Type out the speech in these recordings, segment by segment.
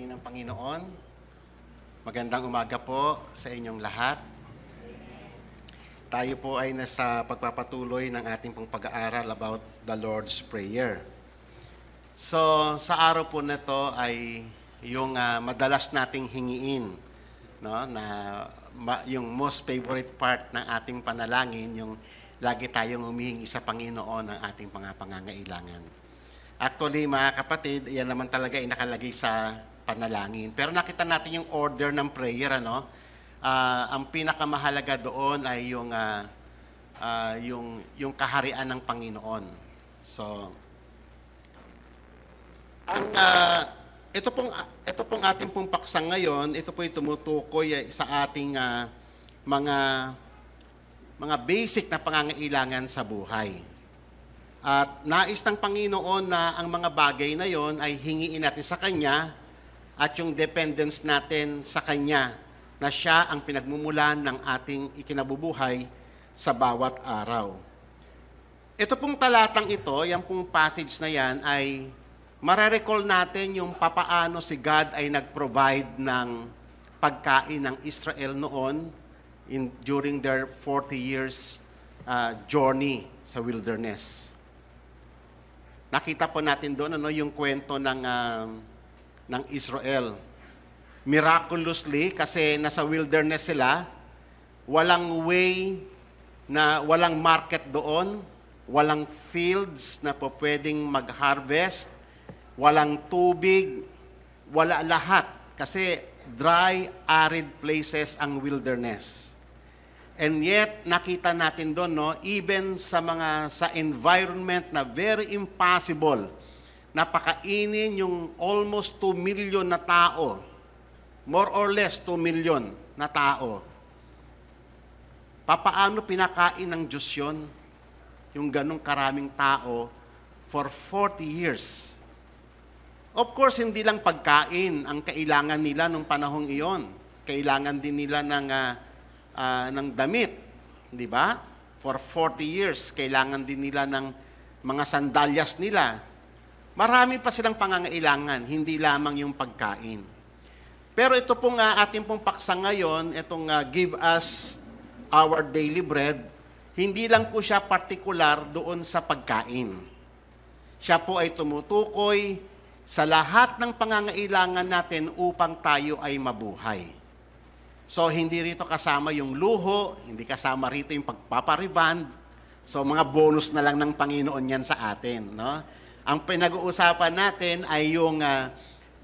ng Panginoon. Magandang umaga po sa inyong lahat. Tayo po ay nasa pagpapatuloy ng ating pong pag-aaral about the Lord's Prayer. So, sa araw po na to ay yung madalas nating hingiin, no? Yung most favorite part ng ating panalangin, yung lagi tayong humihingi sa Panginoon ng ating mga pangangailangan. Actually, mga kapatid, yan naman talaga ay nakalagay sa panalangin. Pero nakita natin yung order ng prayer, ano? Ang pinakamahalaga doon ay yung kaharian ng Panginoon. So, ito pong ating pong paksa ngayon, ito po yung tumutukoy sa ating mga basic na pangangailangan sa buhay. At nais ng Panginoon na ang mga bagay na yon ay hingiin natin sa Kanya at yung dependence natin sa Kanya na Siya ang pinagmumulan ng ating ikinabubuhay sa bawat araw. Ito pong talatang ito, yung pong passage na yan ay mare-recall natin yung papaano si God ay nag-provide ng pagkain ng Israel noon during their 40 years journey sa wilderness. Nakita po natin doon yung kwento ng Israel. Miraculously, kasi nasa wilderness sila, walang way walang market doon, walang fields na po pwedeng mag-harvest, walang tubig, wala lahat. Kasi dry, arid places ang wilderness. And yet, nakita natin doon, even sa environment na very impossible, napakainin yung almost 2 million na tao, more or less 2 million na tao. Papaano pinakain ng Diyos yun, yung ganong karaming tao, for 40 years? Of course, hindi lang pagkain ang kailangan nila nung panahong iyon. Kailangan din nila ng damit, di ba? For 40 years, kailangan din nila ng mga sandalyas nila. Marami pa silang pangangailangan, hindi lamang yung pagkain. Pero ito pong ating pong paksa ngayon, itong give us our daily bread, hindi lang po siya partikular doon sa pagkain. Siya po ay tumutukoy sa lahat ng pangangailangan natin upang tayo ay mabuhay. So, hindi rito kasama yung luho, hindi kasama rito yung pagpapariband. So, mga bonus na lang ng Panginoon yan sa atin. No? Ang pinag-uusapan natin ay yung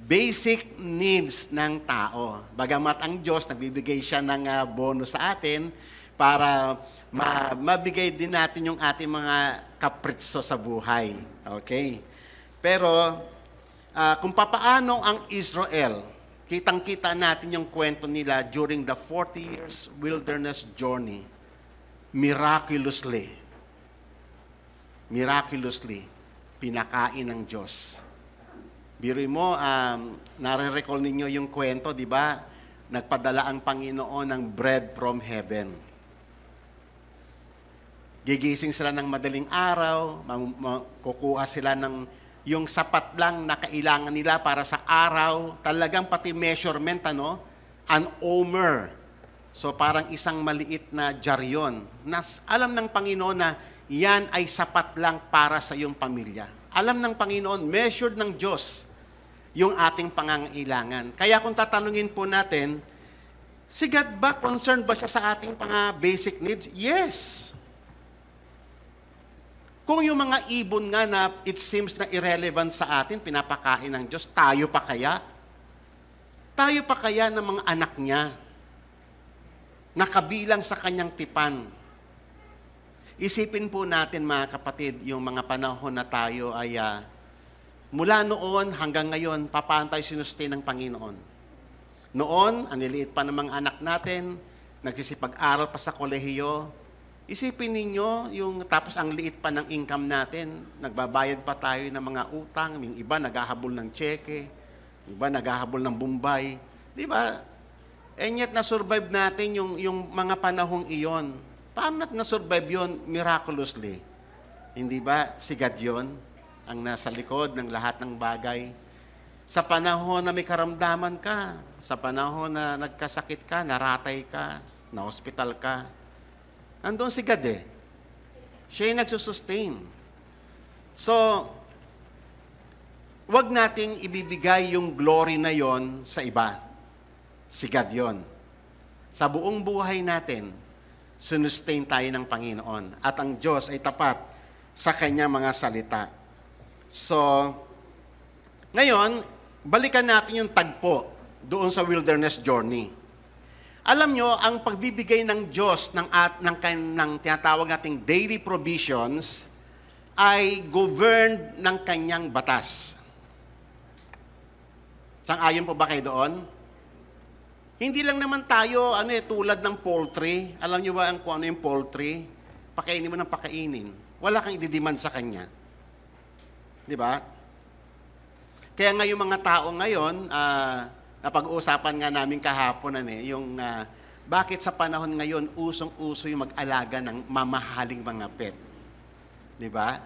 basic needs ng tao. Bagamat ang Diyos, nagbibigay siya ng bonus sa atin para mabigay din natin yung ating mga kapritso sa buhay. Okay? Pero, kung papaano ang Israel, kitang-kita natin yung kwento nila during the 40 years wilderness journey. Miraculously, pinakain ng Diyos. Biro mo, nare-recall ninyo yung kwento, di ba? Nagpadala ang Panginoon ng bread from heaven. Gigising sila ng madaling araw, kukuha sila ng yung sapat lang na kailangan nila para sa araw, talagang pati measurement, an omer. So parang isang maliit na jar yun. Alam ng Panginoon na yan ay sapat lang para sa iyong pamilya. Alam ng Panginoon, measured ng Diyos yung ating pangangailangan. Kaya kung tatanungin po natin, si God ba, concerned ba siya sa ating basic needs? Yes. Kung yung mga ibon nga na it seems na irrelevant sa atin, pinapakain ng Diyos, tayo pa kaya? Tayo pa kaya ng mga anak niya nakabilang sa kanyang tipan? Isipin po natin, mga kapatid, yung mga panahon na tayo ay mula noon hanggang ngayon, paano tayo sinustain ng Panginoon? Noon, ang liliit pa ng mga anak natin, nagsisipag-aral pa sa kolehiyo. Isipin ninyo, tapos ang liit pa ng income natin, nagbabayad pa tayo ng mga utang, yung iba naghahabol ng tseke, yung iba naghahabol ng Bombay. Di ba? And yet, na-survive natin yung mga panahong iyon. Paano natin na-survive yun? Miraculously. Hindi ba si God yun ang nasa likod ng lahat ng bagay? Sa panahon na may karamdaman ka, sa panahon na nagkasakit ka, naratay ka, na-hospital ka, nandun si God eh. Siya yung nagsusustain. So, wag nating ibibigay yung glory na yon sa iba. Si God yon. Sa buong buhay natin, sinustain tayo ng Panginoon. At ang Diyos ay tapat sa Kanyang mga salita. So, ngayon, balikan natin yung tagpo doon sa wilderness journey. Alam nyo, ang pagbibigay ng Diyos ng tinatawag nating daily provisions ay governed ng Kanyang batas. Sang-ayon po ba kayo doon? Hindi lang naman tayo tulad ng poultry. Alam niyo ba kung ano yung poultry? Pakainin mo ng pakainin. Wala kang i-demand sa kanya. Di ba? Kaya nga yung mga tao ngayon, napag-uusapan nga namin kahapon yung bakit sa panahon ngayon usong-uso yung mag-alaga ng mamahaling mga pet. Di ba?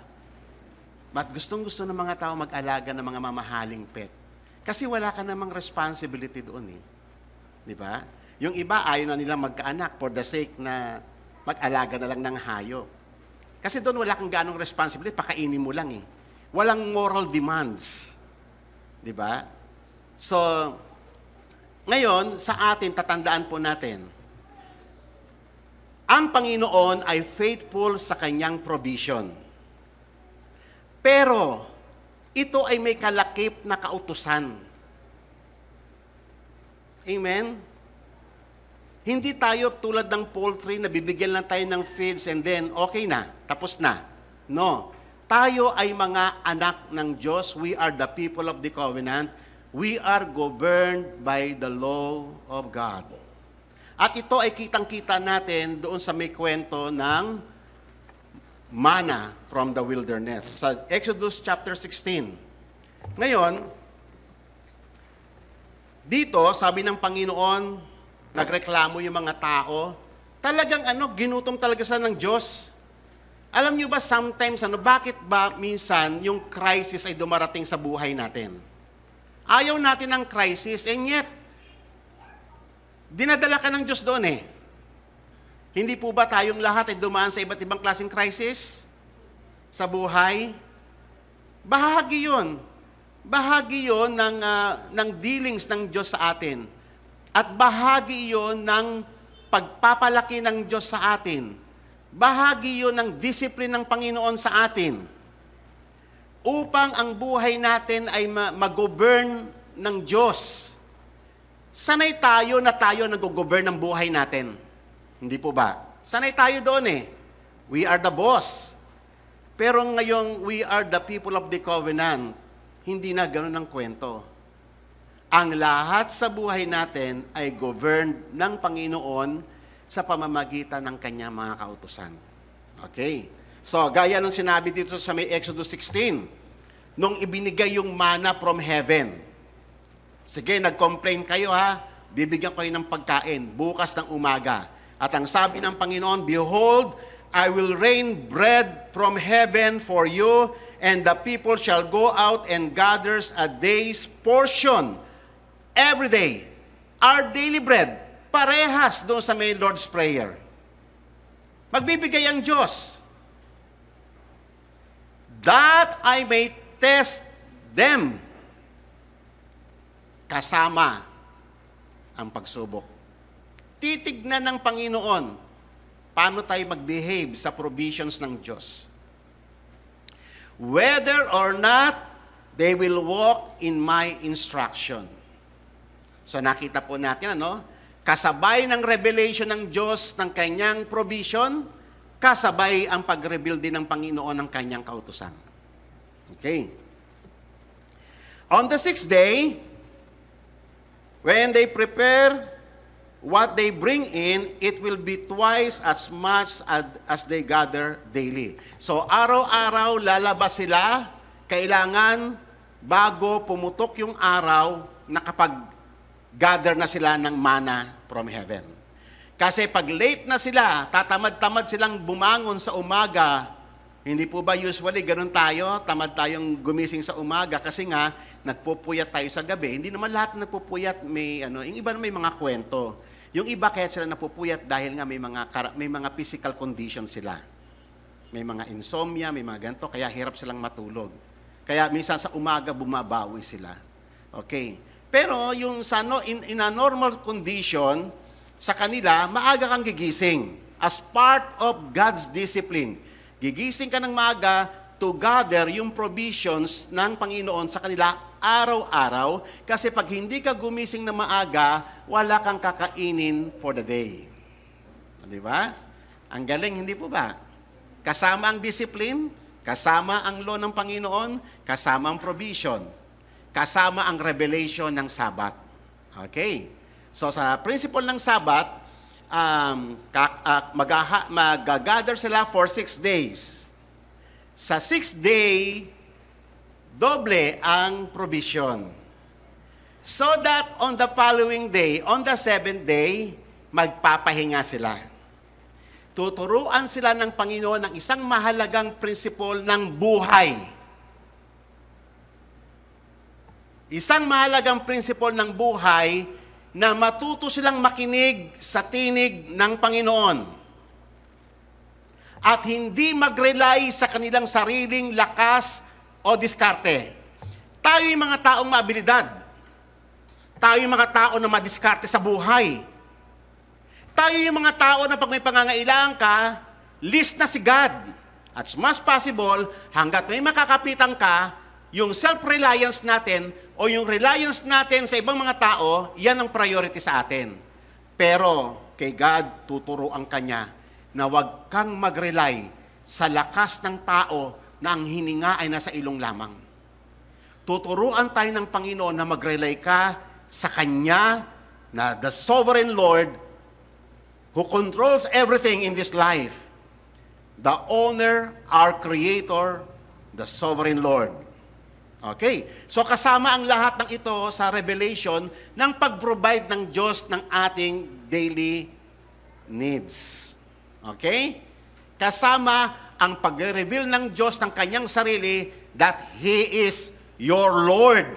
Ba't gustong-gusto ng mga tao mag-alaga ng mga mamahaling pet? Kasi wala ka namang responsibility doon eh. Di ba? Yung iba, ayaw na nila magkaanak for the sake na mag-alaga na lang ng hayop. Kasi doon wala kang ganong responsibility, pakainin mo lang eh. Walang moral demands. Di ba? So, ngayon, sa atin, tatandaan po natin, ang Panginoon ay faithful sa Kanyang provision. Pero, ito ay may kalakip na kautusan. Amen? Hindi tayo tulad ng poultry na bibigyan lang tayo ng feeds and then okay na, tapos na. No. Tayo ay mga anak ng Diyos. We are the people of the covenant. We are governed by the law of God. At ito ay kitang-kita natin doon sa may kwento ng manna from the wilderness. Sa Exodus chapter 16. Ngayon, dito, sabi ng Panginoon, nagreklamo yung mga tao, talagang ginutom talaga sila ng Diyos. Alam niyo ba sometimes, bakit ba minsan yung crisis ay dumarating sa buhay natin? Ayaw natin ng crisis, and yet, dinadala ka ng Diyos doon eh. Hindi po ba tayong lahat ay dumaan sa iba't ibang klaseng crisis sa buhay? Bahagi yun. Bahagi yon ng dealings ng Diyos sa atin. At bahagi yon ng pagpapalaki ng Diyos sa atin. Bahagi yon ng discipline ng Panginoon sa atin. Upang ang buhay natin ay mag-govern ng Diyos. Sanay tayo na tayo nag-govern ng buhay natin. Hindi po ba? Sanay tayo doon eh. We are the boss. Pero ngayong we are the people of the covenant, hindi na ganoon ang kwento. Ang lahat sa buhay natin ay governed ng Panginoon sa pamamagitan ng Kanyang mga kautusan. Okay. So, gaya ng sinabi dito sa may Exodus 16, nung ibinigay yung manna from heaven. Sige, nag-complain kayo ha, bibigyan kayo ng pagkain bukas ng umaga. At ang sabi ng Panginoon, behold, I will rain bread from heaven for you, and the people shall go out and gather a day's portion every day. Our daily bread. Parehas doon sa may Lord's Prayer. Magbibigay ang Diyos. That I may test them. Kasama ang pagsubok. Titignan ng Panginoon paano tayo mag-behave sa provisions ng Diyos. Whether or not they will walk in my instruction. So nakita po natin, kasabay ng revelation ng Diyos ng kanyang provision, kasabay ang pag-reveal din ng Panginoon ng kanyang kautusan. Okay. On the 6th day, when they prepare what they bring in, it will be twice as much as they gather daily. So, araw-araw lalabas sila, kailangan bago pumutok yung araw, nakapag-gather na sila ng manna from heaven. Kasi pag late na sila, tatamad-tamad silang bumangon sa umaga Hindi po ba usually ganun tayo? Tamad tayong gumising sa umaga kasi nga nagpupuyat tayo sa gabi. Hindi naman lahat na nagpupuyat may yung iba may mga kwento. Yung iba kaya sila napupuyat dahil nga may mga physical condition sila. May mga insomnia, may mga ganito, kaya hirap silang matulog. Kaya minsan sa umaga bumabawi sila. Okay. Pero yung in a normal condition, sa kanila, maaga kang gigising as part of God's discipline. Gigising ka ng maaga to gather yung provisions ng Panginoon sa kanila araw-araw. Kasi pag hindi ka gumising na maaga, wala kang kakainin for the day. Di ba? Ang galing, hindi po ba? Kasama ang discipline, kasama ang law ng Panginoon, kasama ang provision, kasama ang revelation ng Sabat. Okay? So sa principle ng Sabat, mag-gather sila for 6 days. Sa 6th day, doble ang provision. So that on the following day, on the 7th day, magpapahinga sila. Tuturuan sila ng Panginoon ng isang mahalagang principle ng buhay. Isang mahalagang principle ng buhay na matuto silang makinig sa tinig ng Panginoon. At hindi mag-rely sa kanilang sariling lakas o diskarte. Tayo yung mga taong maabilidad. Tayo yung mga tao na madiskarte sa buhay. Tayo yung mga tao na pag may pangangailangan ka, list na si God. At as much possible, hanggat may makakapitan ka, yung self-reliance natin o yung reliance natin sa ibang mga tao, yan ang priority sa atin. Pero kay God, tuturuan ka niya na huwag kang mag-rely sa lakas ng tao na ang hininga ay nasa ilong lamang. Tuturuan tayo ng Panginoon na mag-rely ka sa Kanya na the sovereign Lord who controls everything in this life. The owner, our Creator, the sovereign Lord. Okay. So kasama ang lahat ng ito sa revelation ng pag-provide ng Diyos ng ating daily needs. Okay? Kasama ang pag-reveal ng Diyos ng kanyang sarili that He is your Lord.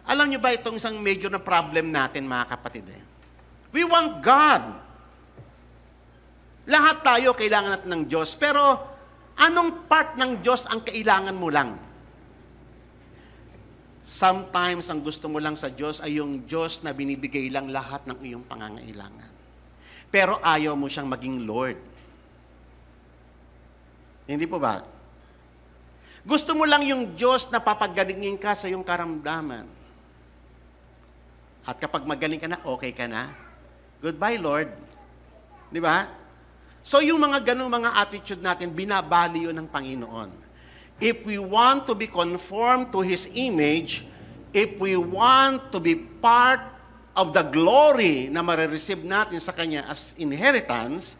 Alam niyo ba itong isang major na problem natin, mga kapatid? We want God. Lahat tayo kailangan natin ng Diyos. Pero anong part ng Diyos ang kailangan mo lang? Sometimes, ang gusto mo lang sa Diyos ay yung Diyos na binibigay lang lahat ng iyong pangangailangan. Pero ayaw mo siyang maging Lord. Hindi po ba? Gusto mo lang yung Diyos na papagalingin ka sa iyong karamdaman. At kapag magaling ka na, okay ka na. Goodbye, Lord. Di ba? So yung mga ganung mga attitude natin, binabali yun ng Panginoon. If we want to be conformed to His image, if we want to be part of the glory na marireceive natin sa Kanya as inheritance,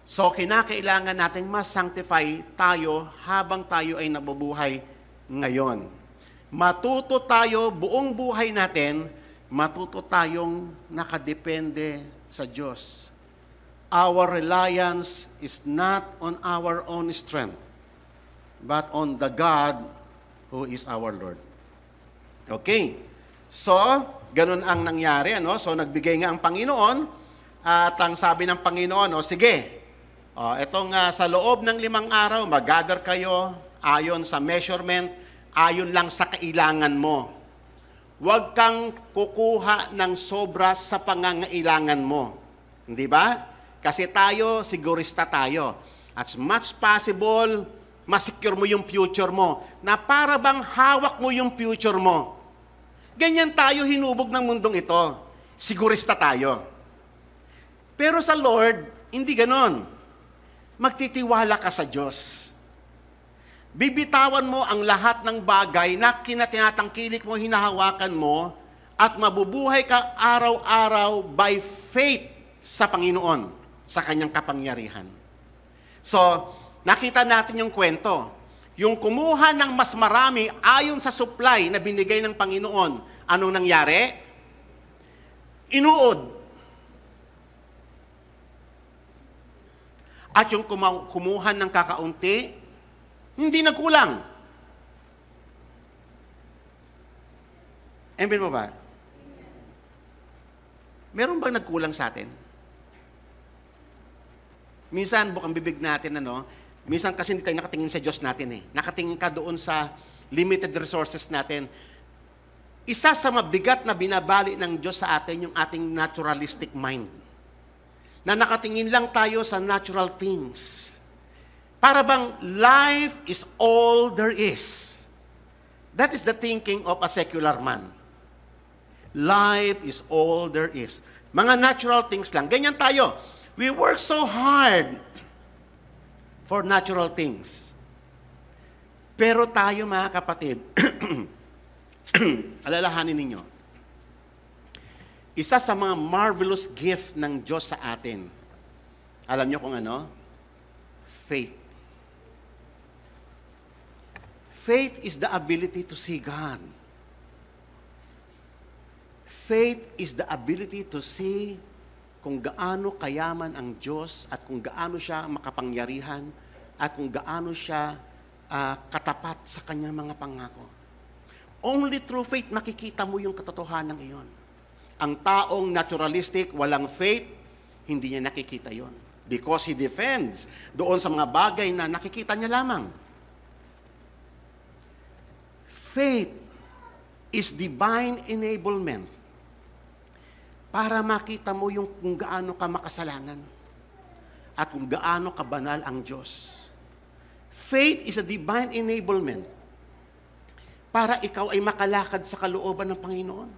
so kinakailangan nating mas-sanctify tayo habang tayo ay nabubuhay ngayon. Matuto tayo buong buhay natin, matuto tayong nakadepende sa Diyos. Our reliance is not on our own strength, but on the God who is our Lord. Okay. So, ganun ang nangyari. So, nagbigay nga ang Panginoon at ang sabi ng Panginoon, sige, etong sa loob ng 5 araw, mag-gather kayo ayon sa measurement, ayon lang sa kailangan mo. Huwag kang kukuha ng sobra sa pangangailangan mo. Hindi ba? Kasi tayo, sigurista tayo. As much possible, masecure mo yung future mo. Na para bang hawak mo yung future mo. Ganyan tayo hinubog ng mundong ito. Sigurista tayo. Pero sa Lord, hindi ganon. Magtitiwala ka sa Diyos. Bibitawan mo ang lahat ng bagay na kinatinatangkilik mo, hinahawakan mo, at mabubuhay ka araw-araw by faith sa Panginoon, sa Kanyang kapangyarihan. So, nakita natin yung kwento. Yung kumuha ng mas marami ayon sa supply na binigay ng Panginoon, anong nangyari? Inuod. At yung kumuha ng kakaunti, hindi nagkulang. Amen mo ba? Meron bang nagkulang sa atin? Minsan, bukang bibig natin, minsan kasi hindi tayo nakatingin sa Diyos natin eh. Nakatingin ka doon sa limited resources natin. Isa sa mabigat na binabali ng Diyos sa atin yung ating naturalistic mind. Na nakatingin lang tayo sa natural things. Para bang life is all there is. That is the thinking of a secular man. Life is all there is. Mga natural things lang. Ganyan tayo. We work so hard for natural things. Pero tayo mga kapatid, alalahanin ninyo, isa sa mga marvelous gift ng Diyos sa atin, alam niyo kung ano? Faith. Faith is the ability to see God. Faith is the ability to see kung gaano kayaman ang Diyos at kung gaano siya makapangyarihan at kung gaano siya katapat sa kanyang mga pangako. Only through faith makikita mo yung katotohanan ng iyon. Ang taong naturalistic, walang faith, hindi niya nakikita yon. Because he defends doon sa mga bagay na nakikita niya lamang. Faith is divine enablement para makita mo yung kung gaano ka makasalanan at kung gaano kabanal ang Diyos. Faith is a divine enablement para ikaw ay makalakad sa kalooban ng Panginoon.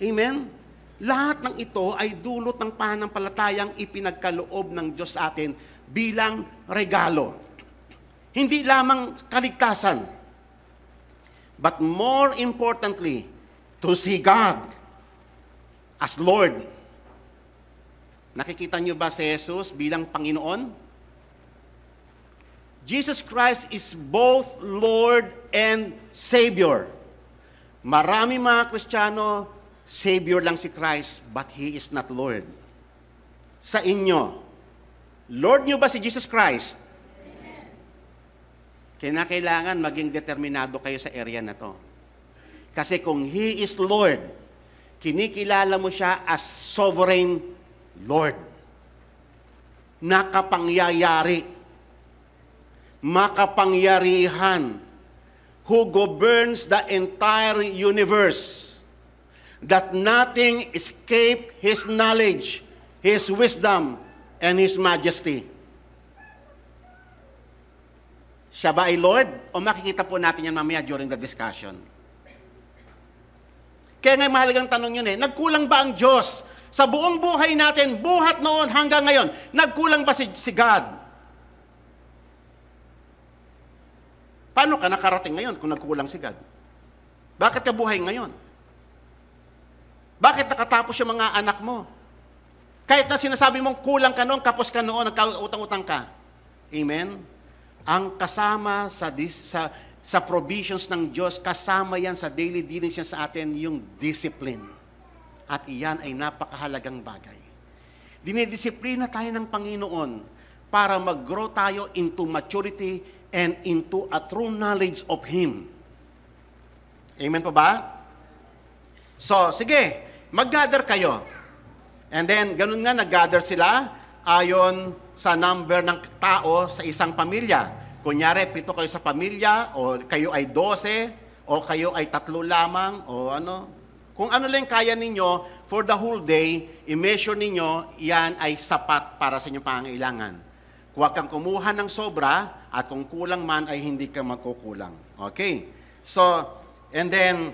Amen? Lahat ng ito ay dulot ng pananampalatayang ipinagkaloob ng Diyos sa atin bilang regalo. Hindi lamang kaligtasan, but more importantly, to see God as Lord. Nakikita niyo ba si Jesus bilang Panginoon? Jesus Christ is both Lord and Savior. Marami mga Kristiyano, Savior lang si Christ, but He is not Lord. Sa inyo, Lord niyo ba si Jesus Christ? Kailangan maging determinado kayo sa area na to. Kasi kung He is Lord, kinikilala mo siya as sovereign Lord. Nakapangyayari. Makapangyarihan. Who governs the entire universe. That nothing escape His knowledge, His wisdom, and His majesty. Siya ba ay Lord? O makikita po natin yan mamaya during the discussion. Kaya nga mahalagang tanong yun nagkulang ba ang Diyos? Sa buong buhay natin, buhat noon hanggang ngayon, nagkulang ba si God? Paano ka nakarating ngayon kung nagkulang si God? Bakit ka buhay ngayon? Bakit nakatapos yung mga anak mo? Kahit na sinasabi mong kulang ka noon, kapos ka noon, nagkautang-utang ka. Amen? Ang kasama sa provisions ng Diyos, kasama yan sa daily dealings niya sa atin, yung discipline. At iyan ay napakahalagang bagay. Dinidisiplina tayo ng Panginoon para mag-grow tayo into maturity and into a true knowledge of Him. Amen po ba? So, sige, mag-gather kayo. And then, ganun nga, nag-gather sila ayon sa number ng tao sa isang pamilya. Kunyari, 7 kayo sa pamilya, o kayo ay 12, o kayo ay 3 lamang, o ano. Kung ano lang kaya ninyo, for the whole day, i-measure ninyo, yan ay sapat para sa inyong pangangailangan. Huwag kang kumuha ng sobra, at kung kulang man, ay hindi ka magkukulang. Okay? So, and then,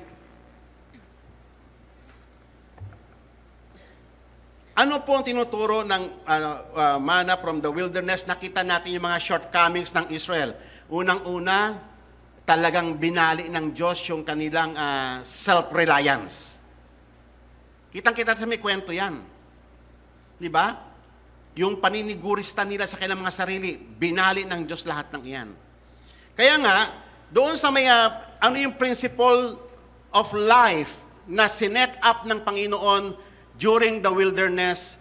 ano po ang tinuturo ng manna from the wilderness? Nakita natin yung mga shortcomings ng Israel. Unang-una, talagang binali ng Diyos yung kanilang self-reliance. Kitang-kita sa may kwento yan. Di ba? Yung paninigurista nila sa kanilang mga sarili, binali ng Diyos lahat ng iyan. Kaya nga, doon sa may, ano yung principle of life na sinet up ng Panginoon during the wilderness,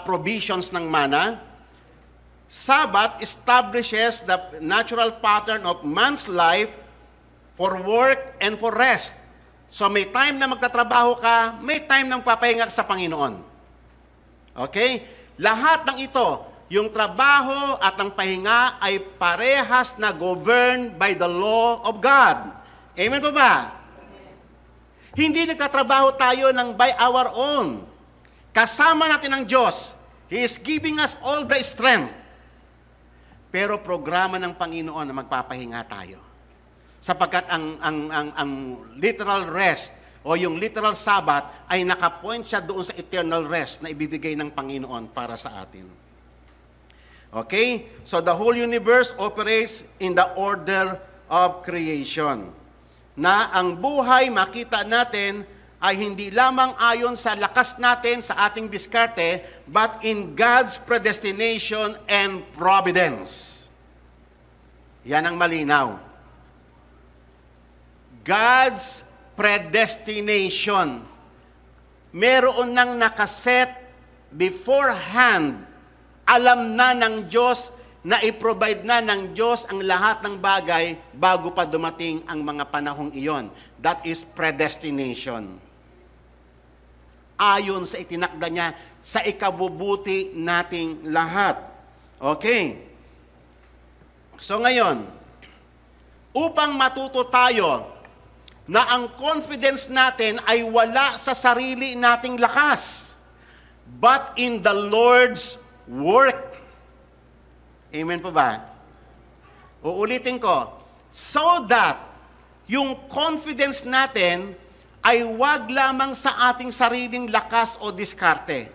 provisions ng mana. Sabbath establishes the natural pattern of man's life for work and for rest. So may time na magtatrabaho ka, may time na papahinga sa Panginoon. Okay? Lahat ng ito, yung trabaho at ang pahinga ay parehas na governed by the law of God. Amen po ba? Hindi nagtatrabaho tayo ng by our own. Kasama natin ang Diyos. He is giving us all the strength. Pero programa ng Panginoon na magpapahinga tayo. Sapagkat ang literal rest o yung literal Sabbath ay nakapoint siya doon sa eternal rest na ibibigay ng Panginoon para sa atin. Okay? So the whole universe operates in the order of creation. Na ang buhay, makita natin, ay hindi lamang ayon sa lakas natin, sa ating diskarte, but in God's predestination and providence. Yan ang malinaw. God's predestination. Meron nang nakaset beforehand. Alam na ng Diyos na i-provide na ng Diyos ang lahat ng bagay bago pa dumating ang mga panahong iyon. That is predestination. Ayon sa itinakda niya sa ikabubuti nating lahat. Okay. So ngayon, upang matuto tayo na ang confidence natin ay wala sa sarili nating lakas, but in the Lord's work. Amen po ba? Uulitin ko. So that yung confidence natin ay wag lamang sa ating sariling lakas o diskarte,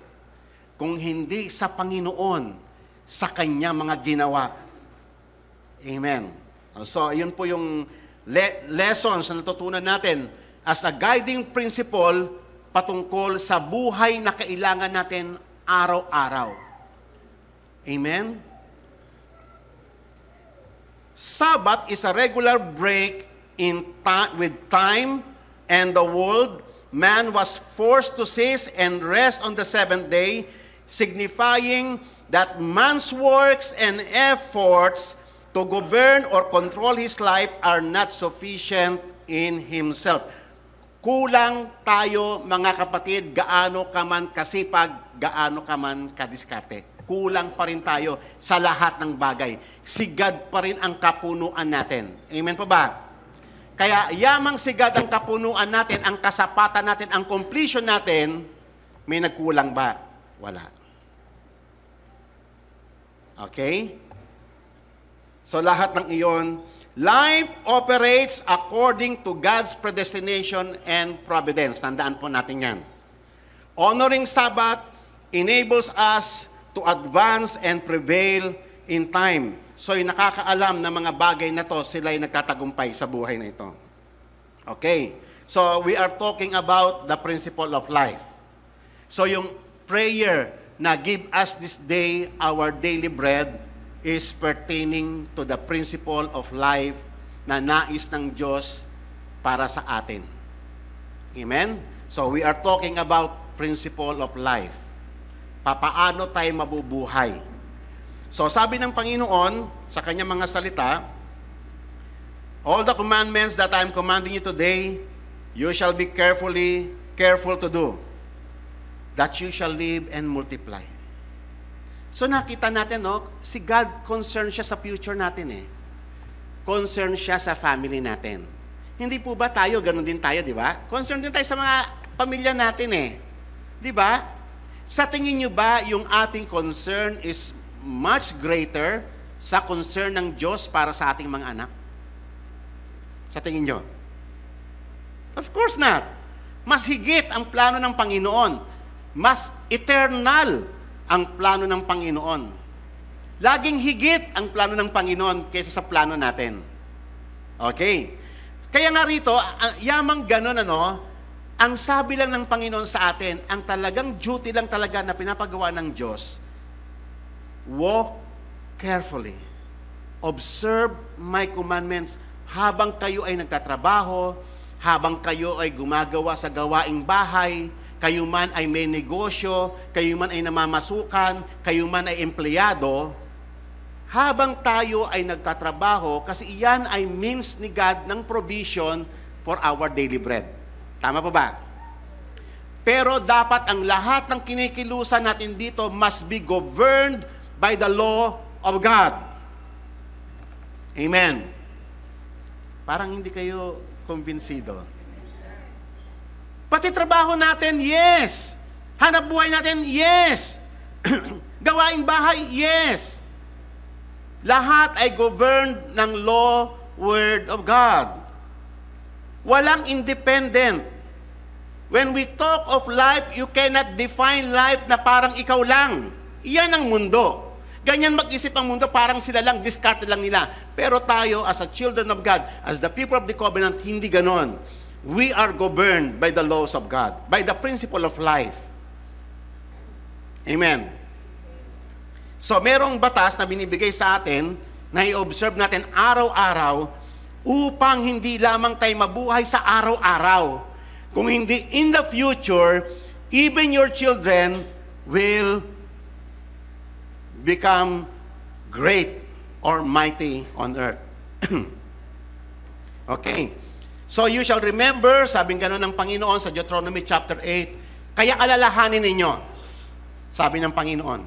kung hindi sa Panginoon, sa Kanya mga ginawa. Amen. So, yun po yung lessons na natutunan natin as a guiding principle patungkol sa buhay na kailangan natin araw-araw. Amen? Sabbath is a regular break in with time and the world. Man was forced to cease and rest on the seventh day, signifying that man's works and efforts to govern or control his life are not sufficient in himself. Kulang tayo, mga kapatid, gaano ka man kasipag, gaano ka man kadiskarte. Kulang pa rin tayo sa lahat ng bagay. Si God pa rin ang kapunuan natin. Amen po ba? Kaya yamang si God ang kapunuan natin, ang kasapatan natin, ang completion natin, may nagkulang ba? Wala. Okay? So lahat ng iyon, life operates according to God's predestination and providence. Tandaan po natin yan. Honoring Sabbath enables us to advance and prevail in time. So yung nakakaalam ng mga bagay na to, sila ay nagtatagumpay sa buhay na ito. Okay. So we are talking about the principle of life. So yung prayer na give us this day our daily bread is pertaining to the principle of life na nais ng Diyos para sa atin. Amen? So we are talking about principle of life. Papaano tayo mabubuhay? So sabi ng Panginoon sa kanyang mga salita, all the commandments that I am commanding you today, you shall be careful to do, that you shall live and multiply. So nakita natin, no, si God concerned siya sa future natin eh. Concerned siya sa family natin. Hindi po ba tayo, ganun din tayo, di ba? Concerned din tayo sa mga pamilya natin eh. Di ba? Sa tingin nyo ba yung ating concern is much greater sa concern ng Diyos para sa ating mga anak? Sa tingin nyo? Of course not. Mas higit ang plano ng Panginoon. Mas eternal ang plano ng Panginoon. Laging higit ang plano ng Panginoon kaysa sa plano natin. Okay? Kaya nga rito, yamang ganun, ang sabi lang ng Panginoon sa atin, ang talagang duty lang talaga na pinapagawa ng Diyos, walk carefully. Observe my commandments habang kayo ay nagtatrabaho, habang kayo ay gumagawa sa gawaing bahay, kayo man ay may negosyo, kayo man ay namamasukan, kayo man ay empleyado, habang tayo ay nagtatrabaho, kasi iyan ay means ni God ng provision for our daily bread. Tama po ba? Pero dapat ang lahat ng kinikilusan natin dito must be governed by the law of God. Amen. Parang hindi kayo kumbinsido. Pati trabaho natin, yes. Hanap buhay natin, yes. Gawaing bahay, yes. Lahat ay governed ng law, word of God. Walang independent. When we talk of life, you cannot define life na parang ikaw lang. Iyan ang mundo. Ganyan mag-isip ang mundo, parang sila lang, discard lang nila. Pero tayo, as a children of God, as the people of the covenant, hindi ganon. We are governed by the laws of God, by the principle of life. Amen. So, merong batas na binibigay sa atin, na i-observe natin araw-araw, upang hindi lamang tayo mabuhay sa araw-araw. Kung hindi, in the future, even your children will become great or mighty on earth. Okay. So you shall remember, sabing gano'n ng Panginoon sa Deuteronomy chapter 8, kaya alalahanin ninyo, sabi ng Panginoon,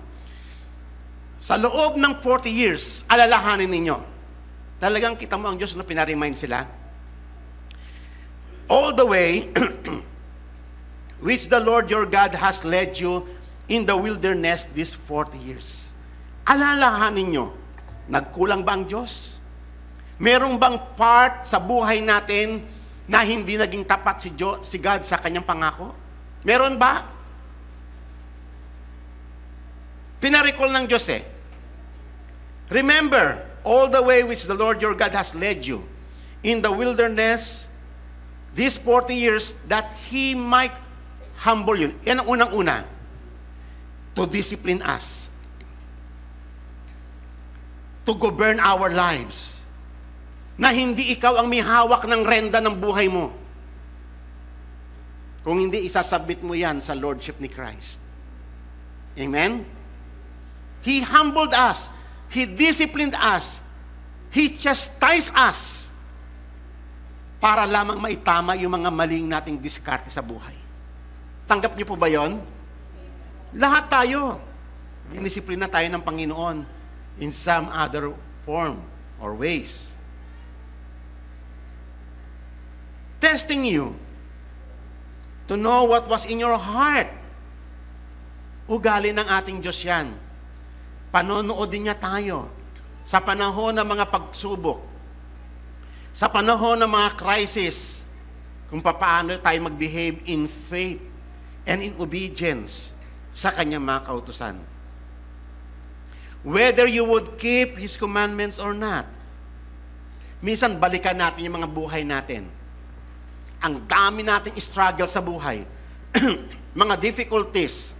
sa loob ng 40 years, alalahanin ninyo. Talagang kita mo ang Diyos na pinaremind sila. All the way which the Lord your God has led you in the wilderness these 40 years. Alalahanin nyo, nagkulang ba ang Diyos? Merong bang part sa buhay natin na hindi naging tapat si God sa kanyang pangako? Meron ba? Pinarecall ng Diyos eh. Remember, all the way which the Lord your God has led you in the wilderness these 40 years, that He might humble you. Yan ang unang-una. To discipline us. To govern our lives. Na hindi ikaw ang may hawak ng renda ng buhay mo. Kung hindi, isasabit mo yan sa Lordship ni Christ. Amen? He humbled us. He disciplined us. He chastised us para lamang maitama yung mga maling nating diskarte sa buhay. Tanggap niyo po ba yon? Lahat tayo. Dinisiplina tayo ng Panginoon in some other form or ways. Testing you to know what was in your heart. Ugali ng ating Diyos yan. Panonoodin niya tayo sa panahon ng mga pagsubok, sa panahon ng mga crisis, kung paano tayo mag-behave in faith and in obedience sa kanyang mga kautusan. Whether you would keep His commandments or not. Minsan, balikan natin yung mga buhay natin. Ang dami nating struggle sa buhay. Mga difficulties,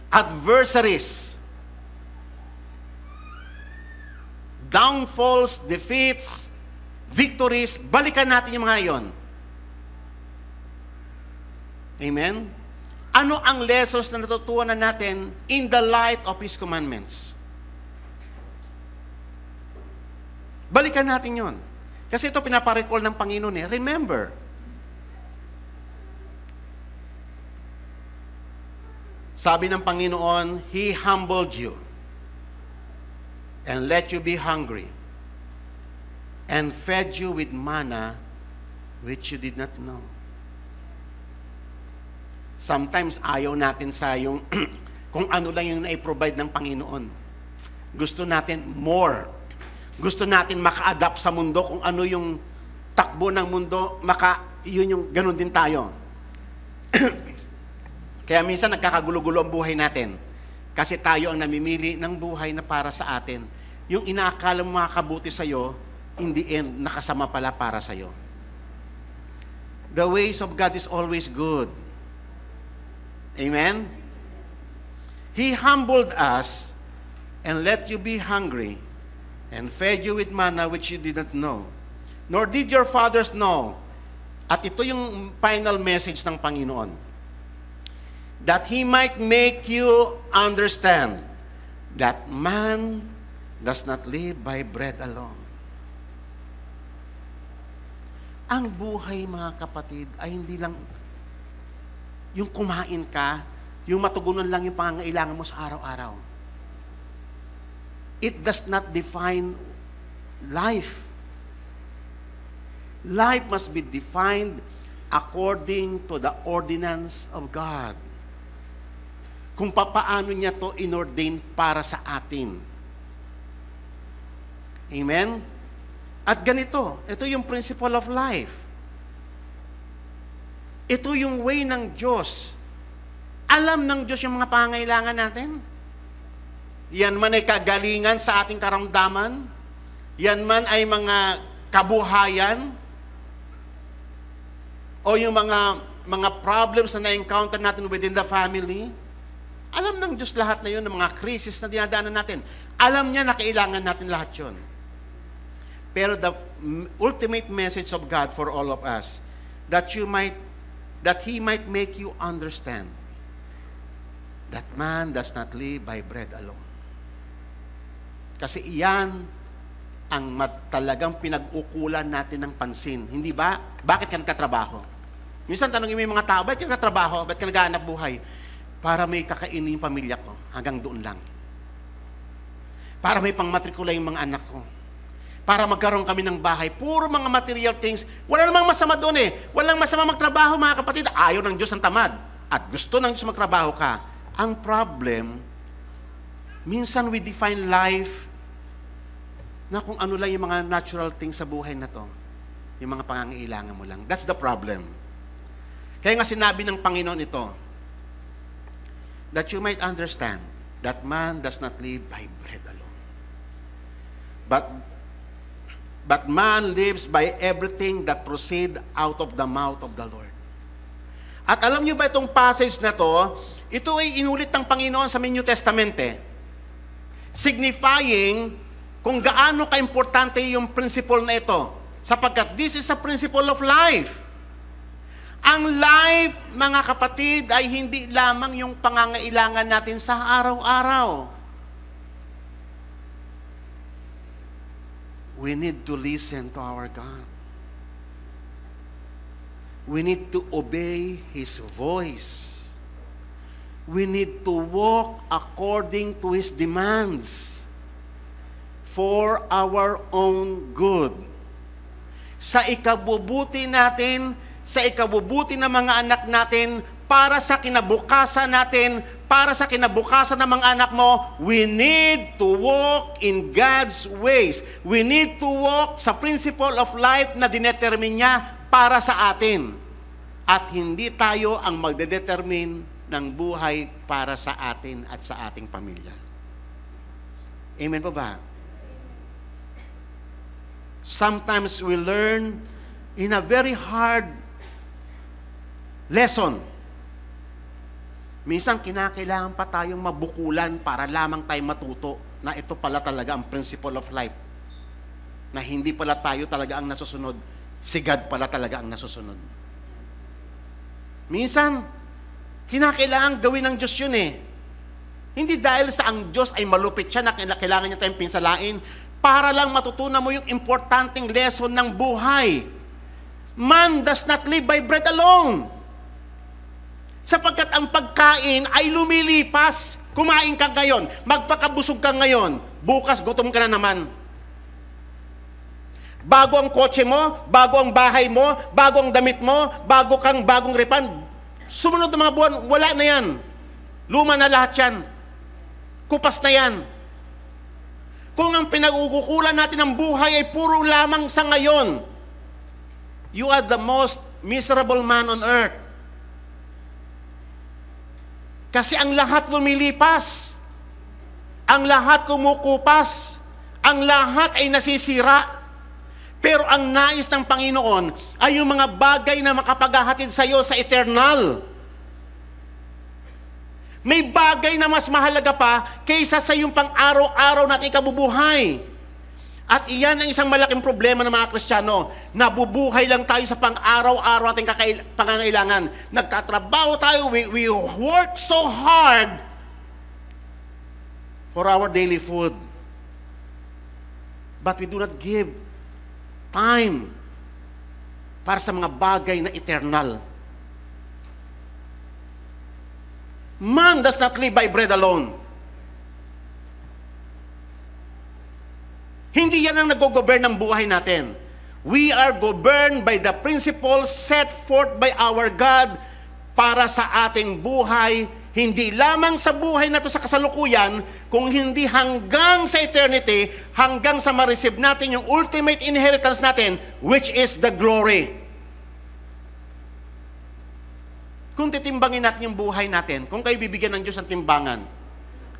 adversaries, downfalls, defeats, victories, balikan natin yung mga yon. Amen? Ano ang lessons na natutunan natin in the light of His commandments? Balikan natin yon. Kasi ito pinaparecall ng Panginoon eh. Remember. Sabi ng Panginoon, He humbled you and let you be hungry and fed you with manna which you did not know. Sometimes ayaw natin sa yung kung ano lang yung na-provide ng Panginoon. Gusto natin more. Gusto natin maka-adapt sa mundo kung ano yung takbo ng mundo, yun yung ganun din tayo. Kaya minsan nagkakagulo-gulo ang buhay natin. Kasi tayo ang namimili ng buhay na para sa atin. Yung inaakala mo makakabuti sa'yo, in the end, nakasama pala para sa'yo. The ways of God is always good. Amen? He humbled us and let you be hungry and fed you with manna which you did not know, nor did your fathers know. At ito yung final message ng Panginoon. that He might make you understand that man does not live by bread alone. Ang buhay, mga kapatid, ay hindi lang yung kumain ka, yung matugunan lang yung pangangailangan mo sa araw-araw. It does not define life. Life must be defined according to the ordinance of God. Kung papaano niya to inordain para sa atin. Amen? At ganito, ito yung principle of life. Ito yung way ng Diyos. Alam ng Diyos yung mga pangangailangan natin. Yan man ay kagalingan sa ating karamdaman. Yan man ay mga kabuhayan. O yung mga problems na na-encounter natin within the family. Alam ng Diyos lahat na yun, ng mga krisis na dinadaanan natin. Alam niya na kailangan natin lahat yun. Pero the ultimate message of God for all of us, that He might make you understand that man does not live by bread alone. Kasi iyan ang talagang pinag-ukulan natin ng pansin. Hindi ba? Bakit ka nagkatrabaho? Minsan tanongin mo yung mga tao, bakit ka nagkatrabaho? Bakit ka naghahanap buhay? Para may kakainin yung pamilya ko. Hanggang doon lang. Para may pangmatrikula yung mga anak ko. Para magkaroon kami ng bahay. Puro mga material things. Wala namang masama doon eh. Walang masama magtrabaho, mga kapatid. Ayaw ng Diyos ang tamad. At gusto ng Diyos magtrabaho ka. Ang problem, minsan we define life na kung ano lang yung mga natural things sa buhay na to. Yung mga pangangailangan mo lang. That's the problem. Kaya nga sinabi ng Panginoon ito, that you might understand that man does not live by bread alone. But man lives by everything that proceed out of the mouth of the Lord. At alam niyo ba itong passage na to, ito ay inulit ng Panginoon sa New Testament signifying kung gaano kaimportante yung principle na ito. Sapagkat this is a principle of life. Ang life, mga kapatid, ay hindi lamang yung pangangailangan natin sa araw-araw. We need to listen to our God. We need to obey His voice. We need to walk according to His demands for our own good. Sa ikabubuti natin, sa ikabubuti ng mga anak natin, para sa kinabukasan natin, para sa kinabukasan ng mga anak mo, we need to walk in God's ways. We need to walk sa principle of life na dinetermine niya para sa atin. At hindi tayo ang magdedetermine ng buhay para sa atin at sa ating pamilya. Amen po ba? Sometimes we learn in a very hard lesson. Minsan, kinakailangan pa tayong mabukulan para lamang tayo matuto na ito pala talaga ang principle of life. Na hindi pala tayo talaga ang nasusunod, si God pala talaga ang nasusunod. Minsan, kinakailangan gawin ng Diyos yun eh. Hindi dahil sa ang Diyos ay malupit siya na kailangan niya tayong pinsalain, para lang matutunan mo yung importanteng lesson ng buhay. Man does not live by bread alone. Sapagkat ang pagkain ay lumilipas. Kumain ka ngayon, magpakabusog ka ngayon, bukas gutom ka na naman. Bago ang kotse mo, bago ang bahay mo, bago ang damit mo, bagong repan, sumunod na mga buwan, wala na yan. Luma na lahat yan. Kupas na yan. Kung ang pinag-uukulan natin ng buhay ay puro lamang sa ngayon, you are the most miserable man on earth. Kasi ang lahat lumilipas. Ang lahat kumukupas. Ang lahat ay nasisira. Pero ang nais ng Panginoon ay yung mga bagay na makapaghahatid sa iyo sa eternal. May bagay na mas mahalaga pa kaysa sa yung pang-araw-araw nating kabubuhay. At iyan ang isang malaking problema ng mga Kristiyano. Nabubuhay lang tayo sa pang-araw-araw ating pangangailangan. Nagtatrabaho tayo, we work so hard for our daily food. But we do not give time para sa mga bagay na eternal. Man does not live by bread alone. Hindi yan ang nag-govern ng buhay natin. We are governed by the principles set forth by our God para sa ating buhay, hindi lamang sa buhay na to sa kasalukuyan, kung hindi hanggang sa eternity, hanggang sa ma-receive natin yung ultimate inheritance natin, which is the glory. Kung titimbangin natin yung buhay natin, kung kayo bibigyan ng Diyos ng timbangan,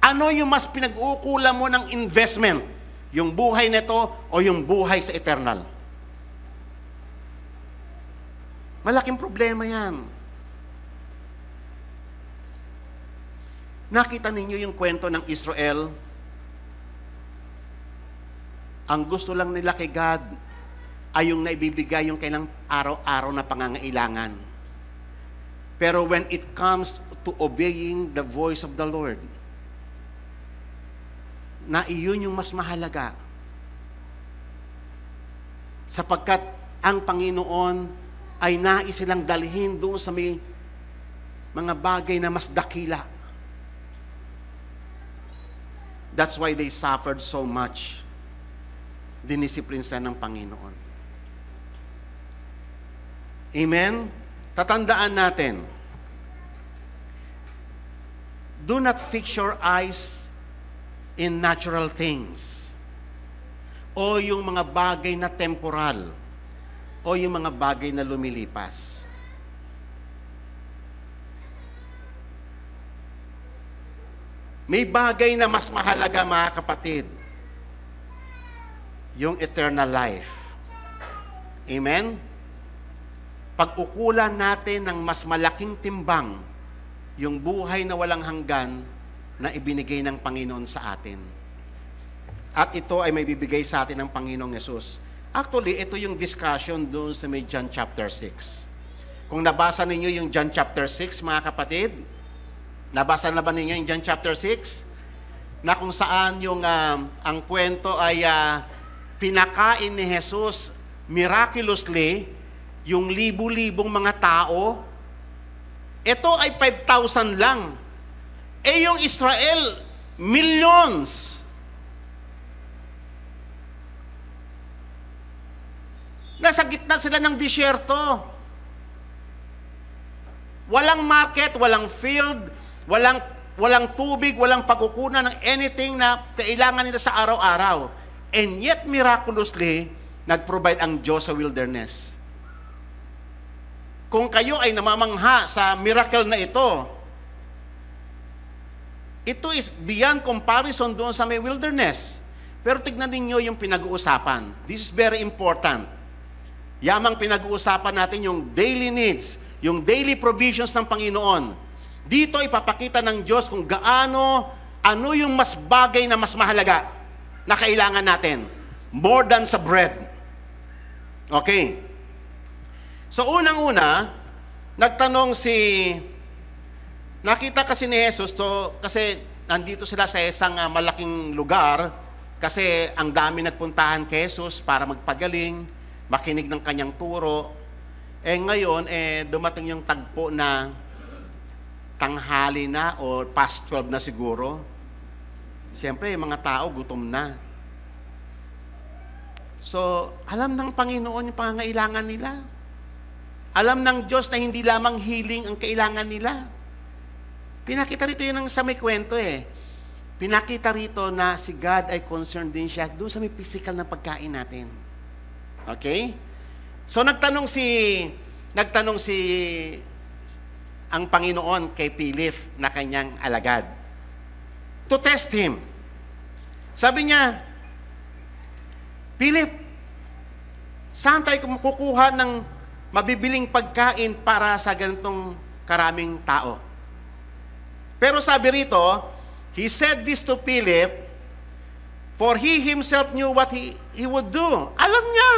ano yung mas pinag-uukulan mo ng investment? Yung buhay nito o yung buhay sa eternal? Malaking problema yan. Nakita ninyo yung kwento ng Israel? Ang gusto lang nila kay God ay yung naibibigay yung kailang araw-araw na pangangailangan. Pero when it comes to obeying the voice of the Lord, na iyon yung mas mahalaga. Sapagkat ang Panginoon ay nais silang dalhin doon sa may mga bagay na mas dakila. That's why they suffered so much. Dinisiplin sila ng Panginoon. Amen? Tatandaan natin, do not fix your eyes in natural things, o yung mga bagay na temporal, o yung mga bagay na lumilipas. May bagay na mas mahalaga, mga kapatid, yung eternal life. Amen? Pag-ukulan natin ng mas malaking timbang yung buhay na walang hanggan na ibinigay ng Panginoon sa atin. At ito ay may bibigay sa atin ng Panginoong Yesus. Actually, ito yung discussion doon sa may John chapter 6. Kung nabasa ninyo yung John chapter 6, mga kapatid, nabasa na ba ninyo yung John chapter 6? Na kung saan yung ang kwento ay pinakain ni Jesus miraculously yung libu-libong mga tao. Ito ay 5,000 lang. Yung Israel, millions. Nasa gitna sila ng disyerto. Walang market, walang field, walang tubig, walang pagkukunan ng anything na kailangan nila sa araw-araw. And yet, miraculously, nag-provide ang Diyos sa wilderness. Kung kayo ay namamangha sa miracle na ito is beyond comparison doon sa may wilderness. Pero tignan ninyo yung pinag-uusapan. This is very important. Yamang pinag-uusapan natin yung daily needs, yung daily provisions ng Panginoon. Dito ipapakita ng Diyos kung ano yung mas bagay na mas mahalaga na kailangan natin. More than sa bread. Okay. So unang-una, nakita kasi ni Jesus kasi nandito sila sa isang malaking lugar kasi ang dami nagpuntahan kay Jesus para magpagaling, makinig ng kanyang turo. Ngayon, dumating yung tagpo na tanghali na o past 12 na siguro. Siyempre, yung mga tao gutom na. So, alam ng Panginoon yung pangangailangan nila. Alam ng Diyos na hindi lamang healing ang kailangan nila. Pinakita rito yun sa may kwento Pinakita rito na si God ay concerned din siya doon sa may physical na pagkain natin. Okay? So nagtanong si ang Panginoon kay Philip na kanyang alagad. To test him. Sabi niya, Philip, saan tayo kukuha ng mabibiling pagkain para sa ganitong karaming tao? Pero sabi rito, he said this to Philip For he himself knew what he would do. Alam niya.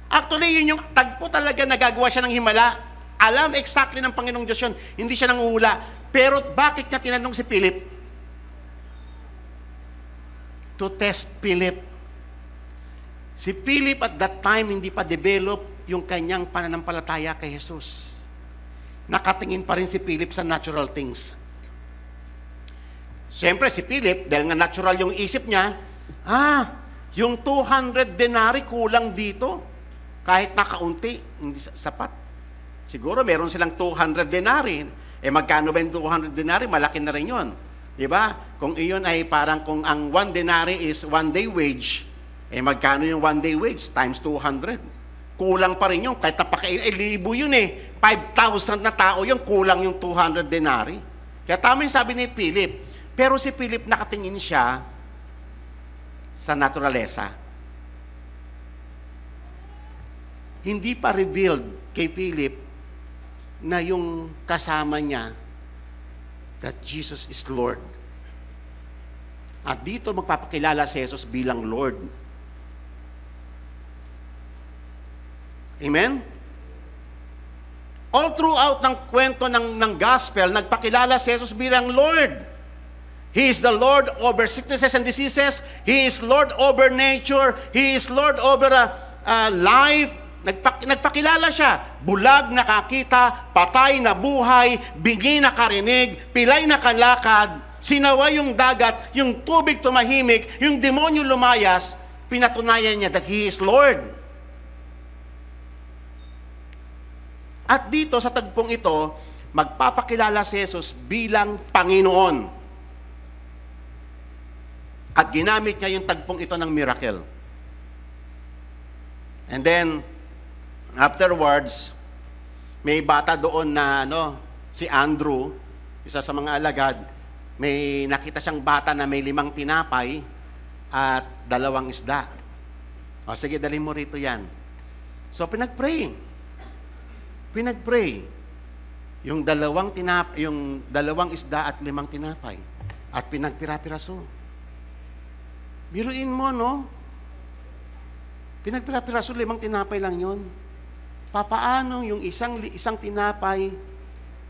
Actually, yun yung tagpo talaga, nagagawa siya ng himala. Alam exactly ng Panginoong Diyos yun. Hindi siya nangungula. Pero bakit niya tinanong si Philip? To test Philip. Si Philip at that time, hindi pa develop yung kanyang pananampalataya kay Jesus. Nakatingin pa rin si Philip sa natural things. Siyempre, si Philip, dahil nga natural yung isip niya, yung 200 denari kulang dito. Kahit nakaunti, hindi sapat. Siguro meron silang 200 denari. Magkano ba yung 200 denari? Malaki na rin yun. Diba? Kung iyon ay parang kung ang 1 denari is 1 day wage, magkano yung 1 day wage? Times 200. Kulang pa rin yun. Kahit libo yun 5,000 na tao yun, kulang yung 200 denari. Kaya tama yung sabi ni Philip. Pero si Philip nakatingin siya sa naturalesa. Hindi pa revealed kay Philip na yung kasama niya that Jesus is Lord. At dito magpapakilala si Jesus bilang Lord. Amen? All throughout ng kwento ng gospel, nagpakilala si Jesus bilang Lord. He is the Lord over sicknesses and diseases. He is Lord over nature. He is Lord over life. Nagpakilala siya. Bulag nakakita, patay na buhay, bingi na karinig, pilay na kalakad, sinawa yung dagat, yung tubig tumahimik, yung demonyo lumayas, pinatunayan niya that He is Lord. At dito sa tagpong ito, magpapakilala si Jesus bilang Panginoon. At ginamit niya yung tagpong ito ng miracle. And then, afterwards, may bata doon na si Andrew, isa sa mga alagad, may nakita siyang bata na may 5 tinapay at 2 isda. O sige, dalhin mo rito yan. So, pinag-pray. Yung 2 isda at 5 tinapay. At pinagpira-piraso. Biruin mo, Pinagpira-piraso, 5 tinapay lang yon. Papaano yung isang tinapay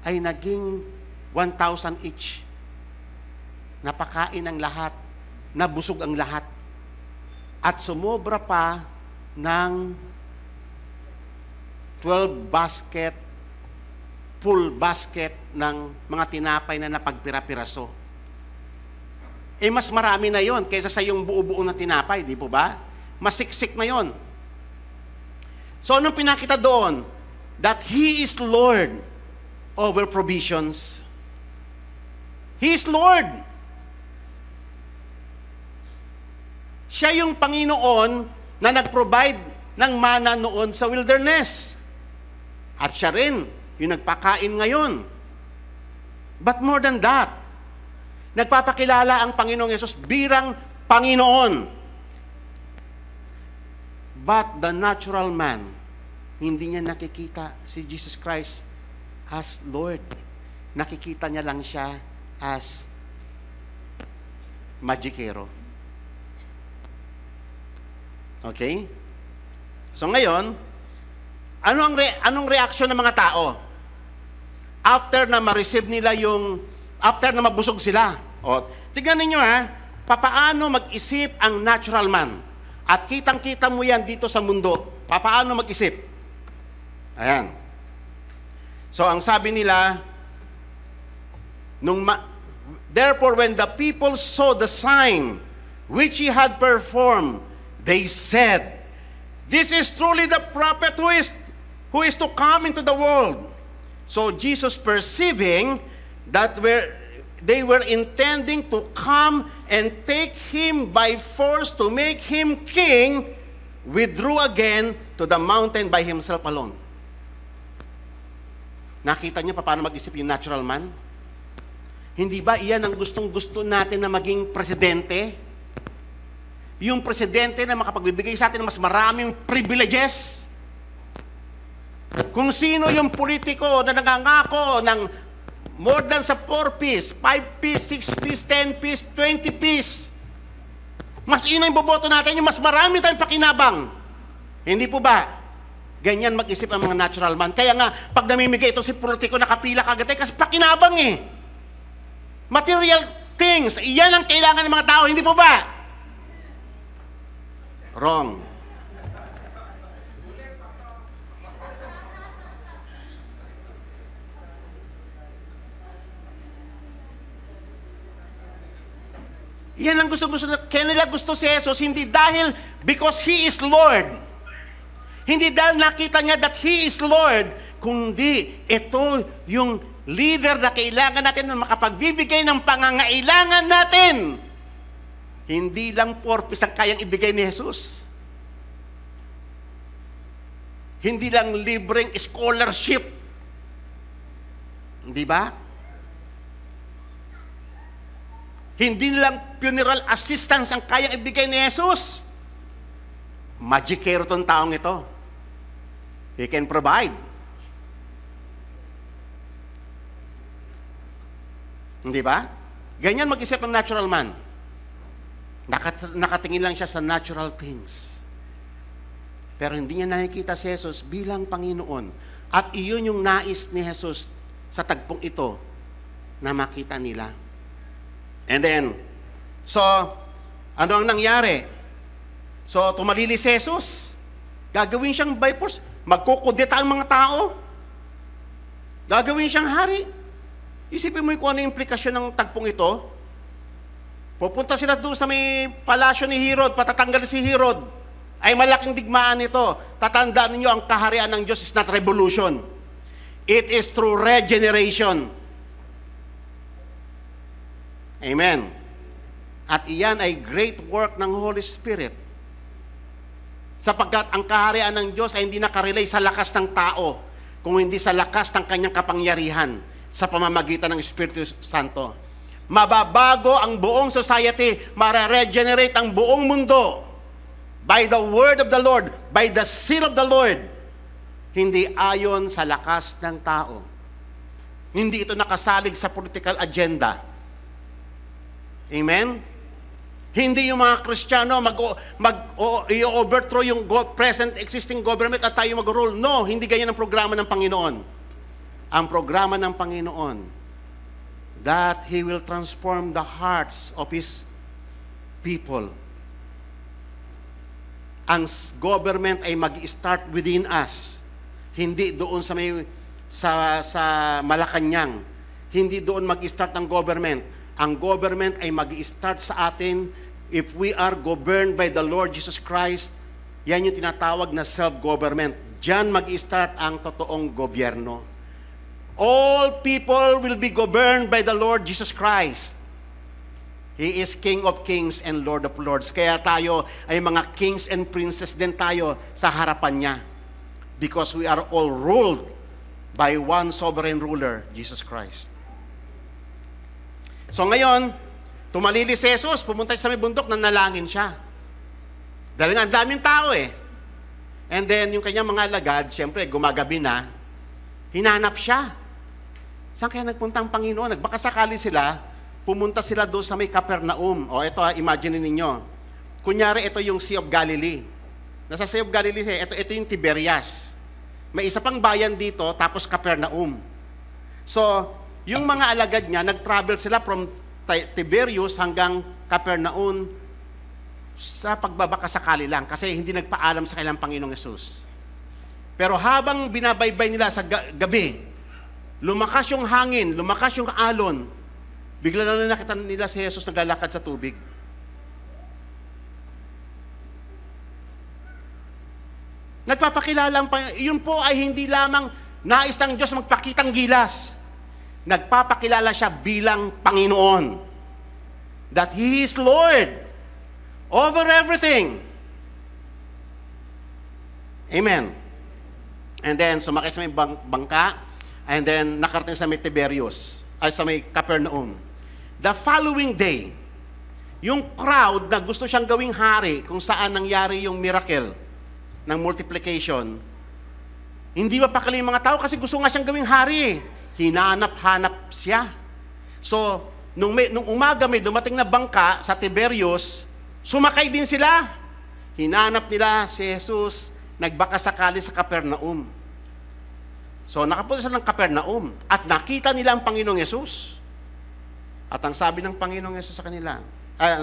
ay naging 1,000 each? Napakain ang lahat. Nabusog ang lahat. At sumobra pa ng 12 basket, full basket ng mga tinapay na napagpira-piraso. Mas marami na yon kaysa sa yung buo-buo na tinapay, di po ba? Mas siksik na yon. So, anong pinakita doon? That He is Lord over provisions. He is Lord. Siya yung Panginoon na nag-provide ng mana noon sa wilderness. At siya rin yung nagpakain ngayon. But more than that, nagpapakilala ang Panginoong Yesus bilang Panginoon. But the natural man, hindi niya nakikita si Jesus Christ as Lord. Nakikita niya lang siya as magikero. Okay? So ngayon, anong reaksyon ng mga tao? After na ma-receive nila after na mabusog sila. Tignan ninyo papaano mag-isip ang natural man. At kitang-kita mo yan dito sa mundo. Papaano mag-isip? Ayan. So, ang sabi nila, therefore, when the people saw the sign which He had performed, they said, "This is truly the prophet who is to come into the world." So, Jesus perceiving that they were intending to come and take Him by force to make Him king, withdrew again to the mountain by Himself alone. Nakita niyo paano mag-isip yung natural man? Hindi ba iyan ang gustong-gusto natin na maging presidente? Yung presidente na makapagbibigay sa atin ng mas maraming privileges? Kung sino yung politiko na nangangako ng more than sa 4 piece, 5 piece, 6 piece, 10 piece, 20 piece. Mas ino yung boboto natin, yung mas marami tayong pakinabang. Hindi po ba? Ganyan mag-isip ang mga natural man. Kaya nga, pag namimigay ito si politiko, nakapila kagad tayo kasi pakinabang eh. Material things, iyan ang kailangan ng mga tao, hindi po ba? Wrong. Yan ang gusto-gusto na, kaya nila gusto si Jesus, hindi dahil because He is Lord. Hindi dahil nakita niya that He is Lord, kundi ito yung leader na kailangan natin na makapagbibigay ng pangangailangan natin. Hindi lang purpose ang kayang ibigay ni Jesus. Hindi lang libreng scholarship. Hindi ba? Hindi lang funeral assistance ang kayang ibigay ni Jesus. Magicero tong taong ito. He can provide. Hindi ba? Ganyan mag-isip ng natural man. Nakatingin lang siya sa natural things. Pero hindi niya nakikita si Jesus bilang Panginoon. At iyon yung nais ni Jesus sa tagpong ito na makita nila. And then, so, ano ang nangyari? So, tumalili si Jesus. Gagawin siyang by force. Magkukudeta ang mga tao. Gagawin siyang hari. Isipin mo kung ano yung implikasyon ng tagpong ito. Pupunta sila doon sa may palasyo ni Herod, patatanggal si Herod. Ay malaking digmaan ito. Tatandaan ninyo, ang kaharian ng Diyos is not revolution. It is through regeneration. Amen. At iyan ay great work ng Holy Spirit. Sapagkat ang kaharian ng Diyos ay hindi nakarelay sa lakas ng tao, kung hindi sa lakas ng kanyang kapangyarihan sa pamamagitan ng Espiritu Santo. Mababago ang buong society, mare-regenerate ang buong mundo by the word of the Lord, by the seal of the Lord. Hindi ayon sa lakas ng tao. Hindi ito nakasalig sa political agenda. Amen? Hindi yung mga Kristiyano i-overthrow yung present existing government at tayo mag-rule. No, hindi ganyan ang programa ng Panginoon. Ang programa ng Panginoon, that He will transform the hearts of His people. Ang government ay mag-start within us. Hindi doon sa Malacanang. Hindi doon mag-start ang government. Ang government ay mag-i-start sa atin if we are governed by the Lord Jesus Christ. Yan yung tinatawag na self-government. Diyan mag-i-start ang totoong gobyerno. All people will be governed by the Lord Jesus Christ. He is King of Kings and Lord of Lords. Kaya tayo ay mga kings and princes din tayo sa harapan niya. Because we are all ruled by one sovereign ruler, Jesus Christ. So ngayon, tumalili si Jesus, pumunta sa may bundok, nanalangin siya. Dahil nga, ang daming tao eh. And then, yung kanyang mga alagad, siyempre, gumagabi na, hinanap siya. Saan kaya nagpunta ang Panginoon? Nagbaka sakali sila, pumunta sila doon sa may Capernaum. O ito, imagine ninyo. Kunyari, ito yung Sea of Galilee. Nasa Sea of Galilee, ito yung Tiberias. May isa pang bayan dito, tapos Capernaum. So, yung mga alagad niya, nag-travel sila from Tiberias hanggang Capernaum sa pagbabaka sakali lang kasi hindi nagpaalam sa kanilang Panginoong Yesus. Pero habang binabaybay nila sa gabi, lumakas yung hangin, lumakas yung alon, bigla na nakita nila si Jesus naglalakad sa tubig. Nagpapakilala ang Panginoon. Yun po ay hindi lamang nais ng Diyos magpakitang gilas. Nagpapakilala siya bilang Panginoon. That He is Lord over everything. Amen. And then, sumakay sa may bangka, and then nakarating sa may Tiberias, ay sa may Capernaum. The following day, yung crowd na gusto siyang gawing hari, kung saan nangyari yung miracle ng multiplication, hindi mapakali yung mga tao kasi gusto nga siyang gawing hari. Hinanap-hanap siya. So, nung umaga may dumating na bangka sa Tiberias, Sumakay din sila. Hinanap nila si Jesus, nagbakasakali sa Capernaum. So nakapunta sila ng Capernaum at nakita nila ang Panginoong Jesus. At ang sabi ng Panginoong Jesus sa kanila,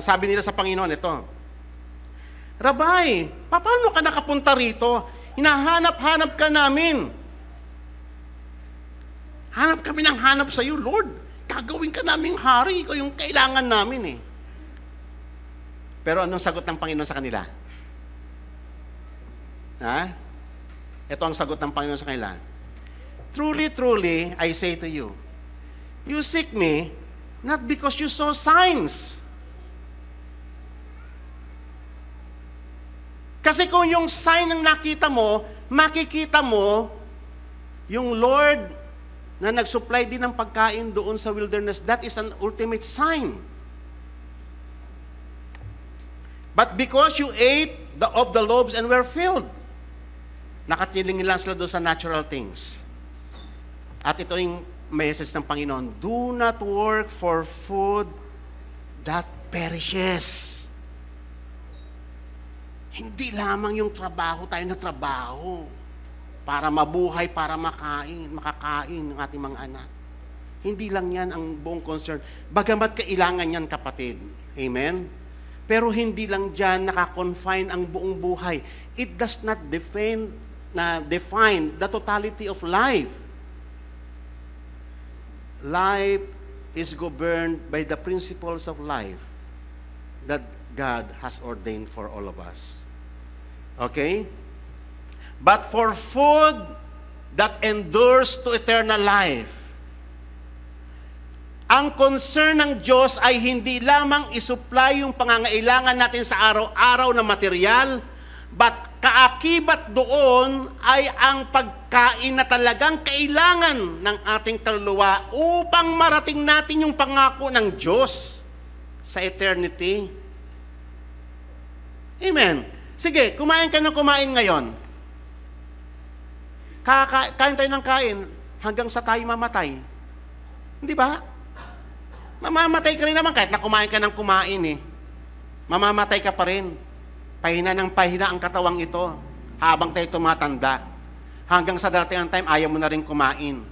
sabi nila sa Panginoon, ito, Rabbi, paano ka nakapunta rito? Hinahanap-hanap ka namin. Hanap kami ng hanap sa iyo, Lord. Gagawin ka naming hari. Ikaw yung kailangan namin eh. Pero anong sagot ng Panginoon sa kanila? Ito ang sagot ng Panginoon sa kanila. Truly, truly, I say to you, you seek me not because you saw signs. Kasi kung yung sign ang nakita mo, makikita mo yung Lord na nag-supply din ng pagkain doon sa wilderness. That is an ultimate sign. But because you ate of the loaves and were filled, nakatiling lang sila doon sa natural things. At ito yung message ng Panginoon, do not work for food that perishes. Hindi lamang yung trabaho tayo na trabaho para mabuhay, para makakain ng ating mga anak. Hindi lang yan ang buong concern. Bagamat kailangan yan, kapatid. Amen? Pero hindi lang dyan nakakonfine ang buong buhay. It does not define the totality of life. Life is governed by the principles of life that God has ordained for all of us. Okay? But for food that endures to eternal life, ang concern ng Diyos ay hindi lamang isupply yung pangangailangan natin sa araw-araw na material, but kaakibat doon ay ang pagkain na talagang kailangan ng ating kaluluwa upang marating natin yung pangako ng Diyos sa eternity. Amen. Sige, kumain ka ng kumain ngayon. Kain tayo ng kain hanggang sa tayo mamatay. Hindi ba? Mamamatay ka rin naman kahit na kumain ka ng kumain eh. Mamamatay ka pa rin. Pahina ng pahina ang katawang ito habang tayo tumatanda. Hanggang sa darating ang time, ayaw mo na rin kumain.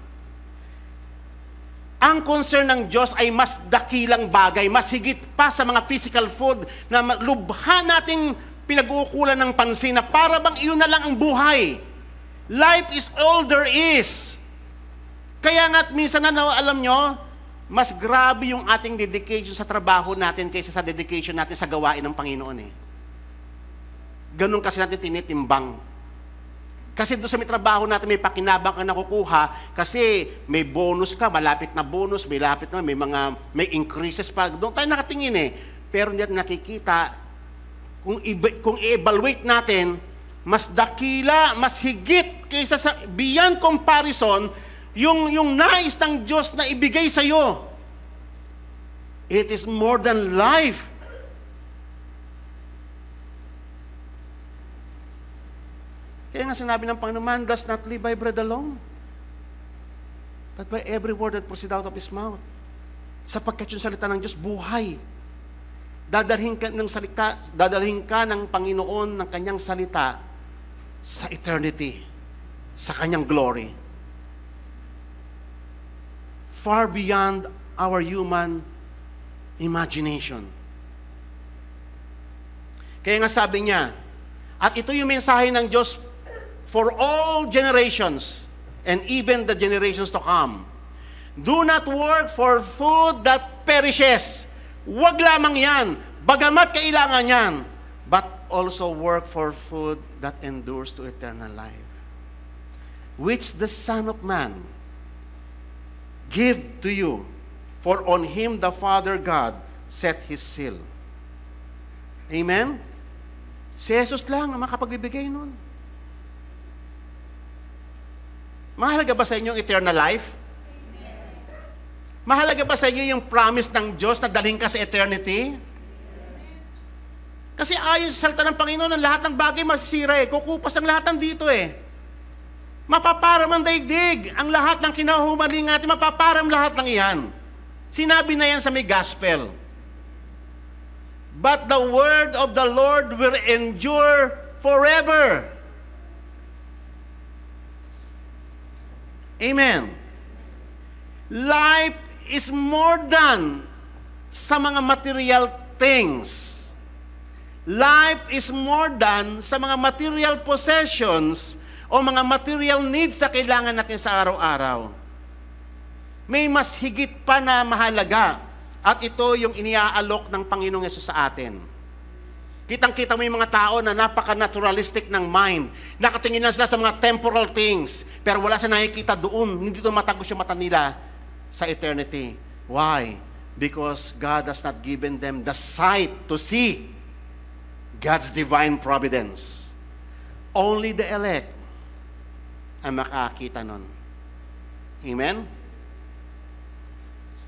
Ang concern ng Diyos ay mas dakilang bagay, mas higit pa sa mga physical food na lubha nating pinag-uukulan ng pansin na para bang iyon na lang ang buhay. Life is all there is. Kaya nga't minsan na alam nyo, mas grabe yung ating dedication sa trabaho natin kaysa sa dedication natin sa gawain ng Panginoon eh. Ganun kasi natin tinitimbang. Kasi doon sa may trabaho natin, may pakinabang ka nakukuha kasi may bonus ka, malapit na bonus, may lapit na, may increases pa. Doon tayo nakatingin eh. Pero hindi natin nakikita, kung i-evaluate natin, mas dakila, mas higit kaysa sa beyond comparison, yung nais ng Diyos na ibigay sa iyo. It is more than life. Kaya nga sinabi ng Panginoon, man does not live by bread alone, but by every word that proceeds out of His mouth. Sapagkat yung salita ng Diyos, buhay. Dadalhin ka ng Panginoon ng kanyang salita sa eternity, sa kanyang glory. Far beyond our human imagination. Kaya nga sabi niya, at ito yung mensahe ng Diyos for all generations and even the generations to come. Do not work for food that perishes. Huwag lamang yan, bagamat kailangan yan, but also work for food that endures to eternal life, which the Son of Man give to you, for on Him the Father God set His seal. Amen? Si Jesus lang ang makapagbibigay nun. Mahalaga ba sa inyo yung eternal life? Mahalaga ba sa inyo yung promise ng Diyos na dalhin ka sa eternity? Kasi ayon sa salita ng Panginoon, ang lahat ng bagay masisira eh. Kukupas ang lahat ng dito eh. Mapaparam ang daigdig. Ang lahat ng kinahumaling natin, mapaparam lahat ng iyan. Sinabi na yan sa may gospel. but the word of the Lord will endure forever. Amen. Life is more than sa mga material things. Life is more than sa mga material possessions o mga material needs na kailangan natin sa araw-araw. May mas higit pa na mahalaga at ito yung iniaalok ng Panginoong Yesus sa atin. Kitang-kita mo yung mga tao na napaka-naturalistic ng mind. Nakatingin lang sila sa mga temporal things, pero wala sa nakikita doon. Hindi tumatagos yung mata nila sa eternity. Why? Because God has not given them the sight to see God's divine providence. Only the elect ang makakita nun. Amen?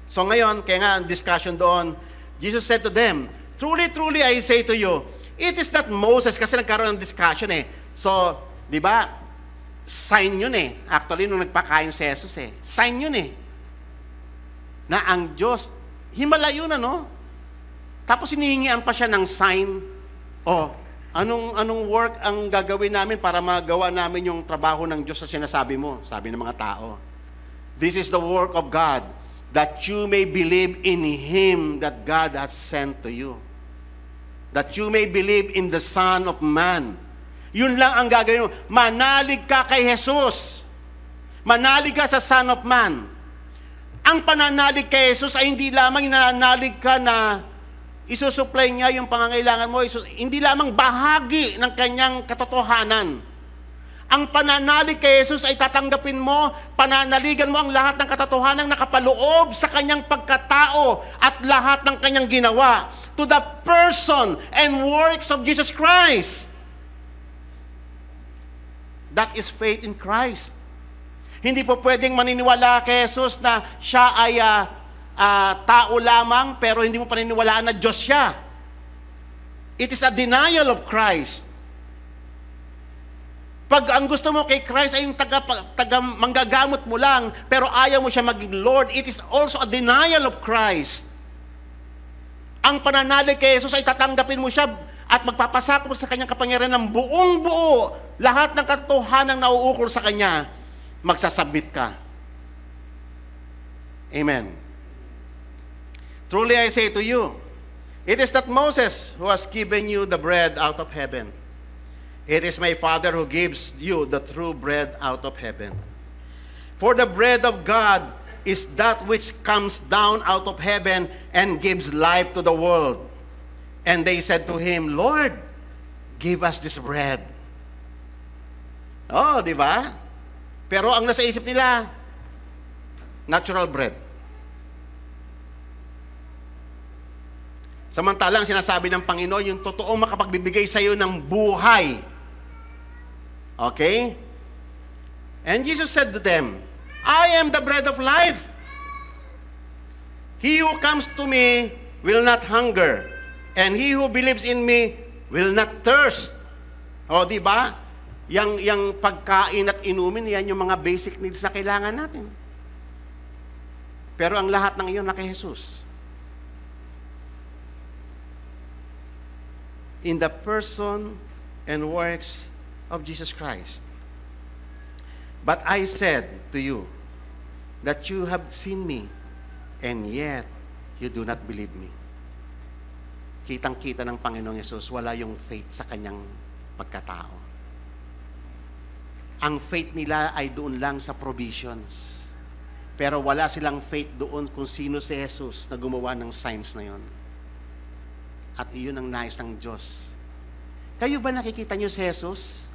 So ngayon, kaya nga ang discussion doon, Jesus said to them, "Truly, truly, I say to you, it is not Moses," kasi nagkaroon ng discussion eh. So, di ba, sign yun eh. Actually, nung nagpakain si Jesus eh, sign yun eh. Na ang Diyos, himala yun ano. Tapos hinihingian pa siya ng sign. Oh, anong work ang gagawin namin para magawa namin yung trabaho ng Diyos na sinasabi mo? Sabi ng mga tao. This is the work of God, that you may believe in Him that God has sent to you. That you may believe in the Son of Man. Yun lang ang gagawin mo. Manalig ka kay Jesus. Manalig ka sa Son of Man. Ang pananalig kay Jesus ay hindi lamang nananalig ka na isusupply niya yung pangangailangan mo. Hindi lamang bahagi ng kanyang katotohanan. Ang pananalig kay Jesus ay tatanggapin mo, pananaligan mo ang lahat ng katotohanan nakapaloob sa kanyang pagkatao at lahat ng kanyang ginawa to the person and works of Jesus Christ. That is faith in Christ. Hindi po pwedeng maniniwala kay Jesus na siya ay tao lamang pero hindi mo paniniwalaan na Diyos siya. It is a denial of Christ. Pag ang gusto mo kay Christ ay yung taga manggagamot mo lang, pero ayaw mo siya maging Lord, it is also a denial of Christ. Ang pananalig kay Jesus ay tatanggapin mo siya at magpapasakop mo sa kanyang kapangyarihan ng buong buo. Lahat ng katotohanan na nauukol sa kanya, magsasabit ka. Amen. Truly I say to you, it is not Moses who has given you the bread out of heaven. It is my Father who gives you the true bread out of heaven. For the bread of God is that which comes down out of heaven and gives life to the world. And they said to him, Lord, give us this bread. Oh, di ba? Pero ang nasa isip nila, natural bread. Samantalang sinasabi ng Panginoon, yung totoong makapagbibigay sa iyo ng buhay. Okay? And Jesus said to them, I am the bread of life. He who comes to me will not hunger, and he who believes in me will not thirst. O, di ba? Yang pagkain at inumin, yan yung mga basic needs na kailangan natin. Pero ang lahat ng iyon na kay Jesus. In the person and works of Jesus Christ. But I said to you that you have seen me, and yet you do not believe me. Kitang-kita ng Panginoong Yesus, wala yung faith sa kanyang pagkatao. Ang faith nila ay doon lang sa provisions. Pero wala silang faith doon kung sino si Jesus na gumawa ng signs na yon. At iyon ang nais ng Diyos. Kayo ba nakikita niyo si Jesus?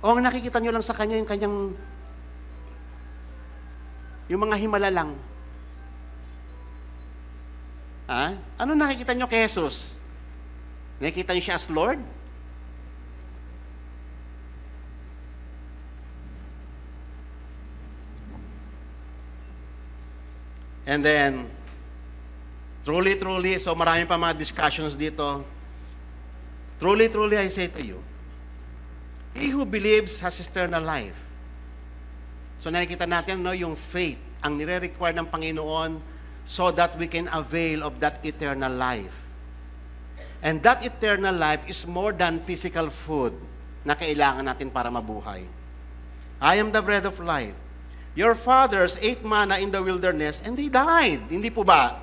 O ang nakikita niyo lang sa Kanya yung Kanyang yung mga himala lang? Ha? Ano nakikita niyo kay Jesus? Nakikita niyo siya as Lord? And then, truly, so marami pa mga discussions dito. Truly, I say to you, he who believes has eternal life. So nakikita natin yung faith, ang nire-require ng Panginoon so that we can avail of that eternal life. And that eternal life is more than physical food na kailangan natin para mabuhay. I am the bread of life. Your fathers ate manna in the wilderness and they died. Hindi po ba?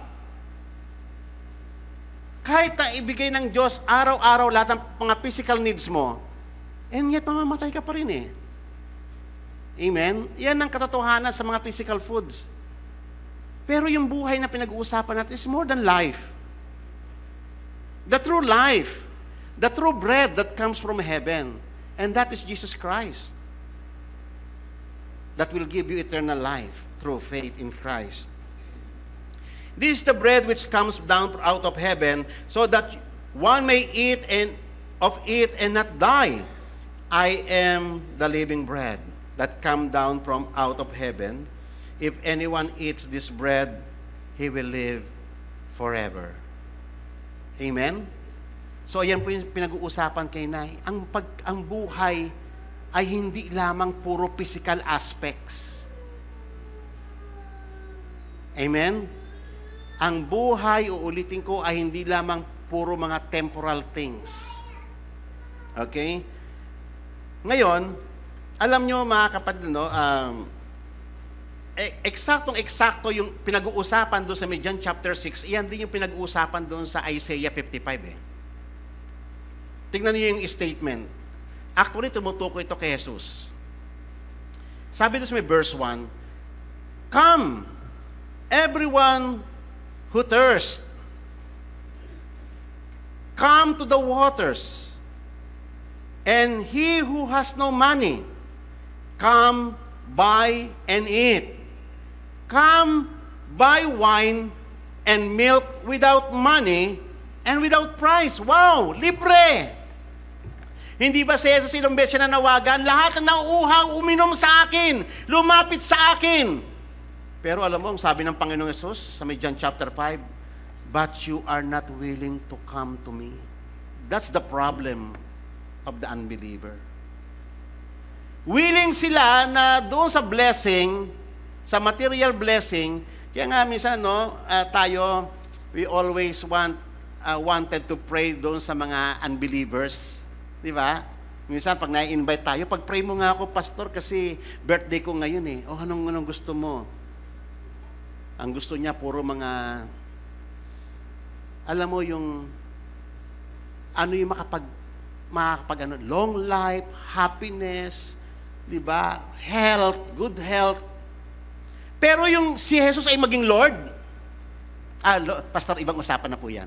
Kahit na ibigay ng Diyos araw-araw lahat ng mga physical needs mo, and yet mamamatay ka pa rin eh. Amen? Yan ang katotohanan sa mga physical foods. Pero yung buhay na pinag-uusapan natin is more than life. The true life, the true bread that comes from heaven, and that is Jesus Christ. That will give you eternal life through faith in Christ. This is the bread which comes down out of heaven, so that one may eat of it and not die. I am the living bread that come down from out of heaven. If anyone eats this bread, he will live forever. Amen? So, ayan po yung pinag-uusapan kay Nay. Ang buhay ay hindi lamang puro physical aspects. Amen? Ang buhay, uulitin ko, ay hindi lamang puro mga temporal things. Okay? Ngayon, alam nyo mga kapatid, no, eksaktong-eksakto yung pinag-uusapan doon sa John chapter 6, iyan din yung pinag-uusapan doon sa Isaiah 55 eh. Tingnan niyo yung statement. Actually, tumutukoy ito kay Jesus. Sabi doon sa may verse 1, "Come, everyone who thirst, come to the waters, and he who has no money, come buy and eat. Come buy wine and milk without money and without price." Wow! Libre! Hindi ba si Jesus ilang beses na nawagan? Lahat na nauuhaw, uminom sa akin, lumapit sa akin. Pero alam mo, ang sabi ng Panginoong Jesus sa may John chapter 5, "But you are not willing to come to me." That's the problem of the unbeliever. Willing sila na doon sa blessing, sa material blessing, kaya nga minsan, no, tayo, we always wanted to pray doon sa mga unbelievers. Di ba? Minsan, pag na-invite tayo, pag-pray mo nga ako, pastor, kasi birthday ko ngayon eh. Oh, anong gusto mo? Ang gusto niya, puro mga, alam mo yung, ano yung long life, happiness, di ba? Health, good health. Pero yung si Jesus ay maging Lord, pastor, ibang usapan na po yan.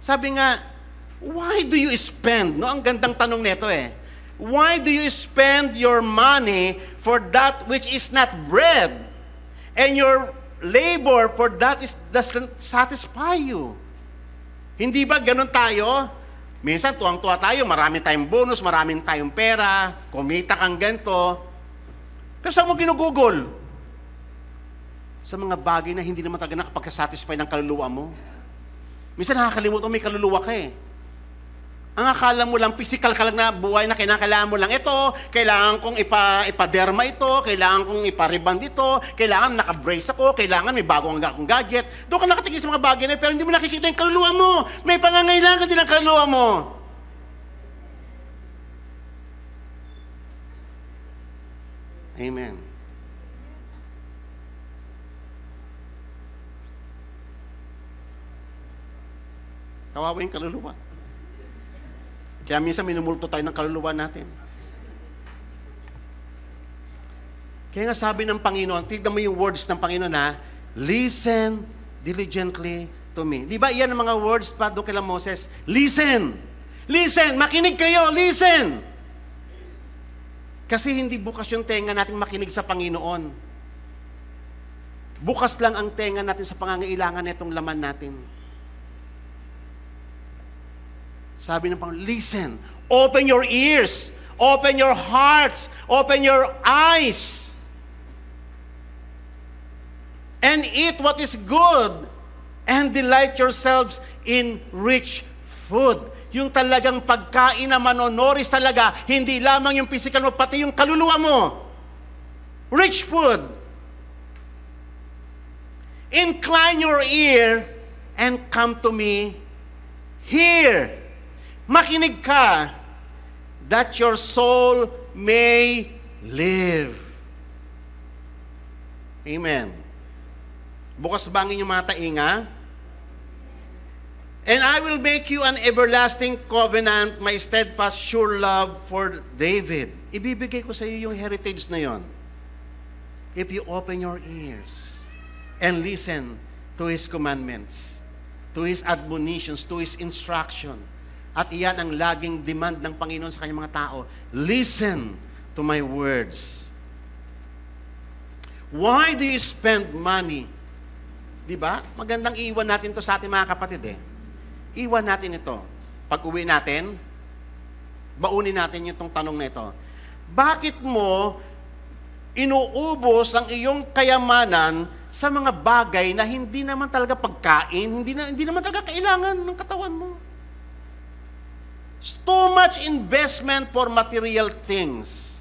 Sabi nga, why do you spend? No, ang gandang tanong nito eh. Why do you spend your money for that which is not bread? And your labor for that doesn't satisfy you. Hindi ba ganun tayo? Minsan tuwang-tuwa tayo, marami tayong bonus, maraming tayong pera, kumita kang ganito. Pero saan mo ginugugol? Sa mga bagay na hindi naman talaga nakapagsatisfy ng kaluluwa mo. Minsan nakakalimutan may kaluluwa ka eh. Ang akala mo lang, physical ka lang na buhay na kinakailangan mo lang ito, kailangan kong ipaderma ito, kailangan kong ipariband ito, kailangan naka-brace ako, kailangan may bagong akong gadget. Doon ka nakatingin sa mga bagay na pero hindi mo nakikita yung kaluluwa mo. May pangangailangan din ang kaluluwa mo. Amen. Kawawa yung kaluluwa. Kaya minsan minumulto tayo ng kaluluwa natin. Kaya nga sabi ng Panginoon, tignan mo yung words ng Panginoon ha, "Listen diligently to me." Di ba iyan ang mga words pa doon kay Moses? Listen! Listen! Makinig kayo! Listen! Kasi hindi bukas yung tenga natin makinig sa Panginoon. Bukas lang ang tenga natin sa pangangailangan nitong laman natin. Sabi ng Panginoon, listen, open your ears, open your hearts, open your eyes, and eat what is good, and delight yourselves in rich food. Yung talagang pagkain na manonoris talaga, hindi lamang yung physical mo, pati yung kaluluwa mo. Rich food. Incline your ear and come to me. Hear. Makinig ka, that your soul may live. Amen. Bukas ba ang inyong mga tainga? And I will make you an everlasting covenant, my steadfast, sure love for David. Ibibigay ko sa iyo yung heritage na yon. If you open your ears and listen to His commandments, to His admonitions, to His instruction. At iyan ang laging demand ng Panginoon sa kanyang mga tao. Listen to my words. Why do you spend money? Diba? Magandang iwan natin to sa ating mga kapatid eh. Iwan natin ito. Pag uwi natin, baunin natin yung tanong na ito. Bakit mo inuubos ang iyong kayamanan sa mga bagay na hindi naman talaga pagkain, hindi naman talaga kailangan ng katawan mo? It's too much investment for material things.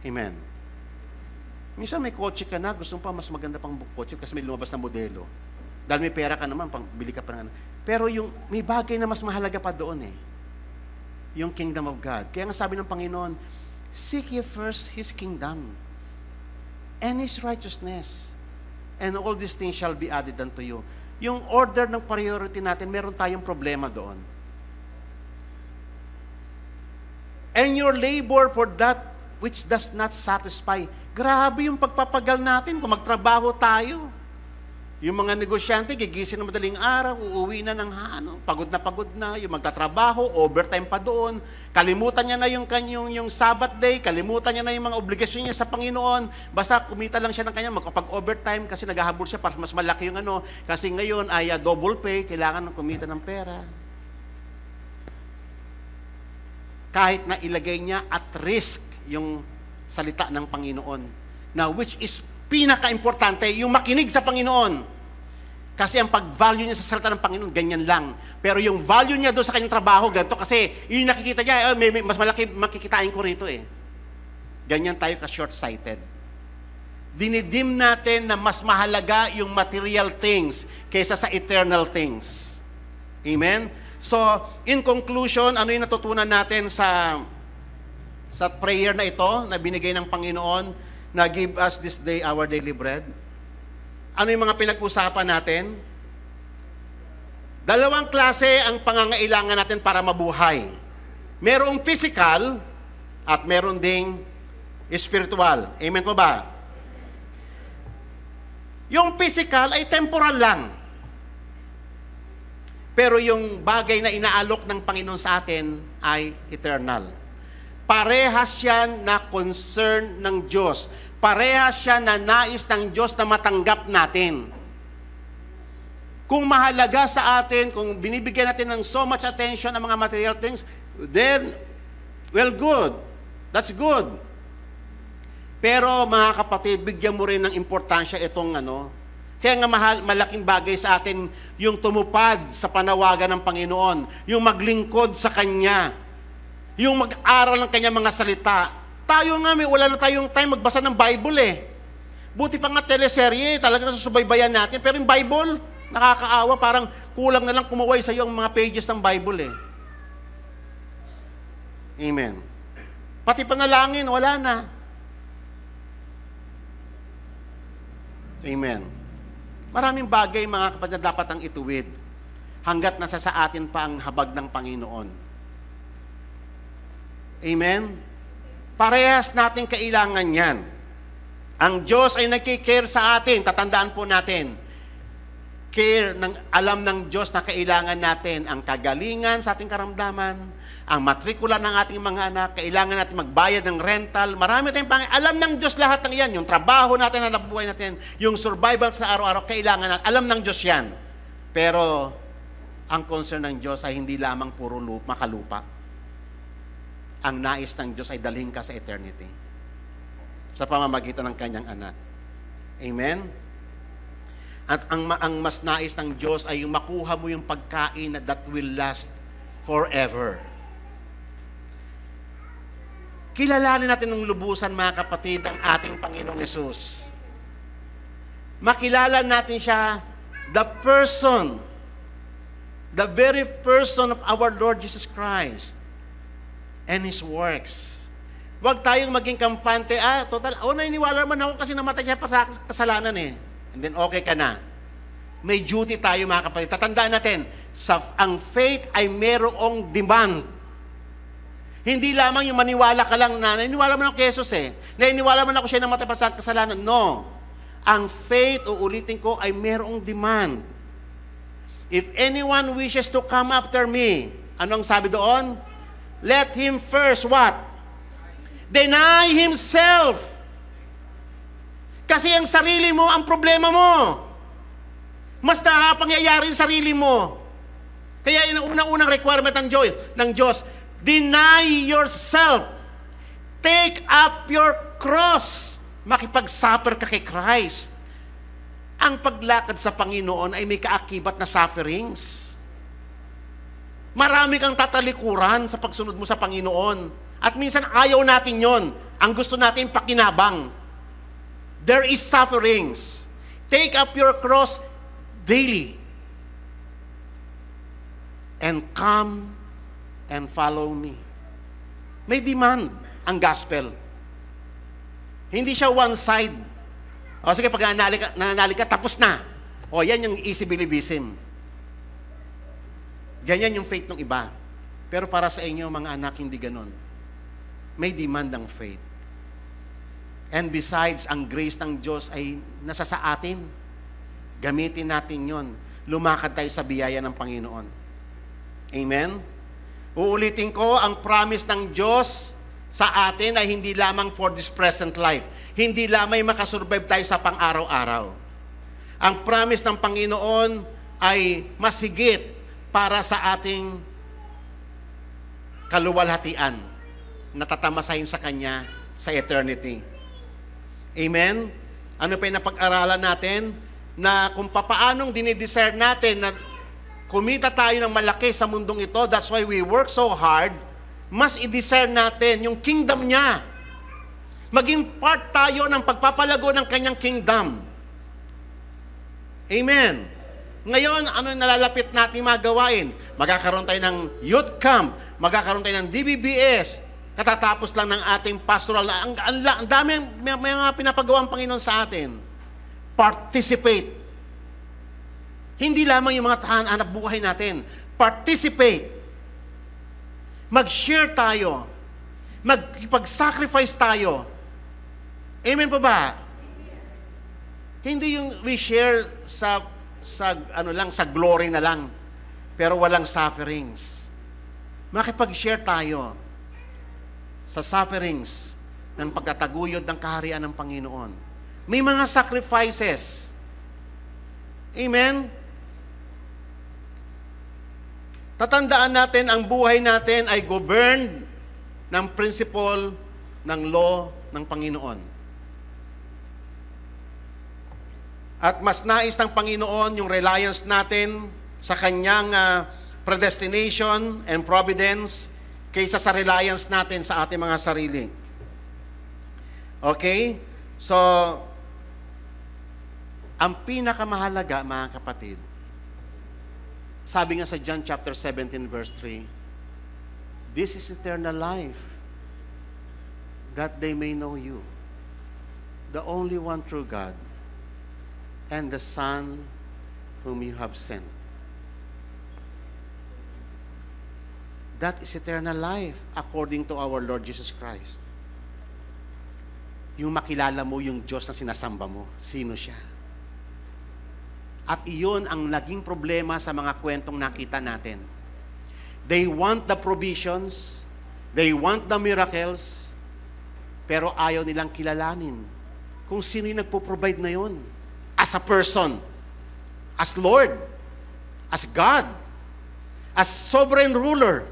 Amen. Minsan may kotse ka na, gusto mo pa mas maganda pang kotse kasi may lumabas na modelo. Dahil may pera ka naman, bili ka pa ng ano. Pero may bagay na mas mahalaga pa doon eh. Yung kingdom of God. Kaya nga sabi ng Panginoon, seek ye first His kingdom and His righteousness, and all these things shall be added unto you. Yung order ng priority natin, meron tayong problema doon. And your labor for that which does not satisfy. Grabe yung pagpapagal natin kung magtrabaho tayo. Yung mga negosyante, gigising na madaling araw, uuwi na ng pagod na, yung magtatrabaho, overtime pa doon, kalimutan niya na yung Sabbath day, kalimutan niya na yung mga obligasyon niya sa Panginoon, basta kumita lang siya ng kanya, magkapag-overtime kasi naghahabol siya para mas malaki yung kasi ngayon ay double pay, kailangan kumita ng pera. Kahit na ilagay niya at risk yung salita ng Panginoon, na which is pinaka-importante, yung makinig sa Panginoon. Kasi ang pag-value niya sa salita ng Panginoon, ganyan lang. Pero yung value niya doon sa kanyang trabaho, ganito, kasi yung nakikita niya, may mas malaki makikitain ko rito eh. Ganyan tayo ka-short-sighted. Dinidim natin na mas mahalaga yung material things kaysa sa eternal things. Amen? So, in conclusion, ano yung natutunan natin sa prayer na ito na binigay ng Panginoon na give us this day our daily bread? Ano yung mga pinag-usapan natin? Dalawang klase ang pangangailangan natin para mabuhay. Merong physical at meron ding spiritual. Amen po ba? Yung physical ay temporal lang. Pero yung bagay na inaalok ng Panginoon sa atin ay eternal. Parehas yan na concern ng Diyos. Parehas siya na nais ng Diyos na matanggap natin. Kung mahalaga sa atin, kung binibigyan natin ng so much attention ang mga material things, then, well, good. That's good. Pero mga kapatid, bigyan mo rin ng importansya itong Kaya nga malaking bagay sa atin yung tumupad sa panawagan ng Panginoon, yung maglingkod sa Kanya, yung mag-aral ng Kanyang mga salita. Tayo nga, wala na tayong time magbasa ng Bible eh. Buti pa nga teleserye, talaga nasusubaybayan natin. Pero yung Bible, nakakaawa, parang kulang na lang kumuway sa iyo ang mga pages ng Bible eh. Amen. Pati panalangin, wala na. Amen. Maraming bagay mga kapatid na dapat ang ituwid hanggat nasa sa atin pa ang habag ng Panginoon. Amen? Parehas natin kailangan yan. Ang Diyos ay nagkikare sa atin. Tatandaan po natin. Alam ng Diyos na kailangan natin ang kagalingan sa ating karamdaman, ang matrikula ng ating mga anak, kailangan natin magbayad ng rental. Marami tayong alam ng Diyos lahat ng yan. Yung trabaho natin, na nabubuhay natin, yung survival sa araw-araw, kailangan natin. Alam ng Diyos yan. Pero, ang concern ng Diyos ay hindi lamang puro makalupa. Ang nais ng Diyos ay dalhin ka sa eternity sa pamamagitan ng Kanyang anak. Amen? At ang mas nais ng Diyos ay yung makuha mo yung pagkain that will last forever. Kilalanin natin ng lubusan, mga kapatid, ang ating Panginoong Yesus. Makilala natin siya, the person, the very person of our Lord Jesus Christ and His works. Huwag tayong maging kampante, total, naniniwala man ako kasi namatay siya pa sa kasalanan eh. And then okay ka na. May duty tayo, mga kapatid. Tatandaan natin, ang faith ay merong demand. Hindi lamang yung maniwala ka lang na, naniniwala mo na kay Jesus eh. Naniniwala mo na ako siya namatay pa sa kasalanan. No. Ang faith, uulitin ko, ay merong demand. If anyone wishes to come after me, anong sabi doon? Let him first what? Deny himself. Kasi ang sarili mo, ang problema mo. Mas nakapangyayari yung sarili mo. Kaya yung unang-unang requirement ng Diyos, deny yourself. Take up your cross. Makipag-suffer ka kay Christ. Ang paglakad sa Panginoon ay may kaakibat na sufferings. Marami kang tatalikuran sa pagsunod mo sa Panginoon. At minsan ayaw natin yon. Ang gusto natin pakinabang. There is sufferings. Take up your cross daily. And come and follow me. May demand ang gospel. Hindi siya one side. O sige, pag nananalig ka, tapos na. O yan yung easy believism. Ganyan yung faith ng iba. Pero para sa inyo, mga anak, hindi ganon. May demand ang faith. And besides, ang grace ng Diyos ay nasa sa atin. Gamitin natin yon. Lumakad tayo sa biyaya ng Panginoon. Amen? Uulitin ko, ang promise ng Diyos sa atin ay hindi lamang for this present life. Hindi lamang makasurvive tayo sa pang-araw-araw. Ang promise ng Panginoon ay masigit para sa ating kaluwalhatian na tatamasahin sa Kanya sa eternity. Amen? Ano pa yung napag-aralan natin? Na kung papaanong dinidesire natin na kumita tayo ng malaki sa mundong ito, that's why we work so hard, mas i-desire natin yung kingdom niya. Maging part tayo ng pagpapalago ng kanyang kingdom. Amen. Ngayon, ano yung nalalapit natin magawain? Magkakaroon tayo ng youth camp, magkakaroon tayo ng DBBS, katatapos lang ng ating pastoral. Ang dami may mga pinapagawa ang Panginoon sa atin. Participate. Hindi lamang yung mga hanap buhay natin. Participate. Mag-share tayo. Mag-sacrifice tayo. Amen pa ba? Hindi yung we share sa glory na lang, pero walang sufferings. Makipag-share tayo sa sufferings ng pagtataguyod ng kaharian ng Panginoon. May mga sacrifices. Amen? Tatandaan natin, ang buhay natin ay governed ng principle ng law ng Panginoon. At mas nais ng Panginoon yung reliance natin sa Kanyang predestination and providence kaysa sa reliance natin sa ating mga sarili. Okay? So, ang pinakamahalaga, mga kapatid, sabi nga sa John chapter 17 verse 3, this is eternal life, that they may know you, the only one true God, and the Son whom you have sent. That is eternal life according to our Lord Jesus Christ. Yung makilala mo yung Diyos na sinasamba mo, sino siya? At iyon ang naging problema sa mga kwentong nakita natin. They want the provisions, they want the miracles, pero ayaw nilang kilalanin kung sino yung nagpo-provide na yun. As a person, as Lord, as God, as sovereign ruler.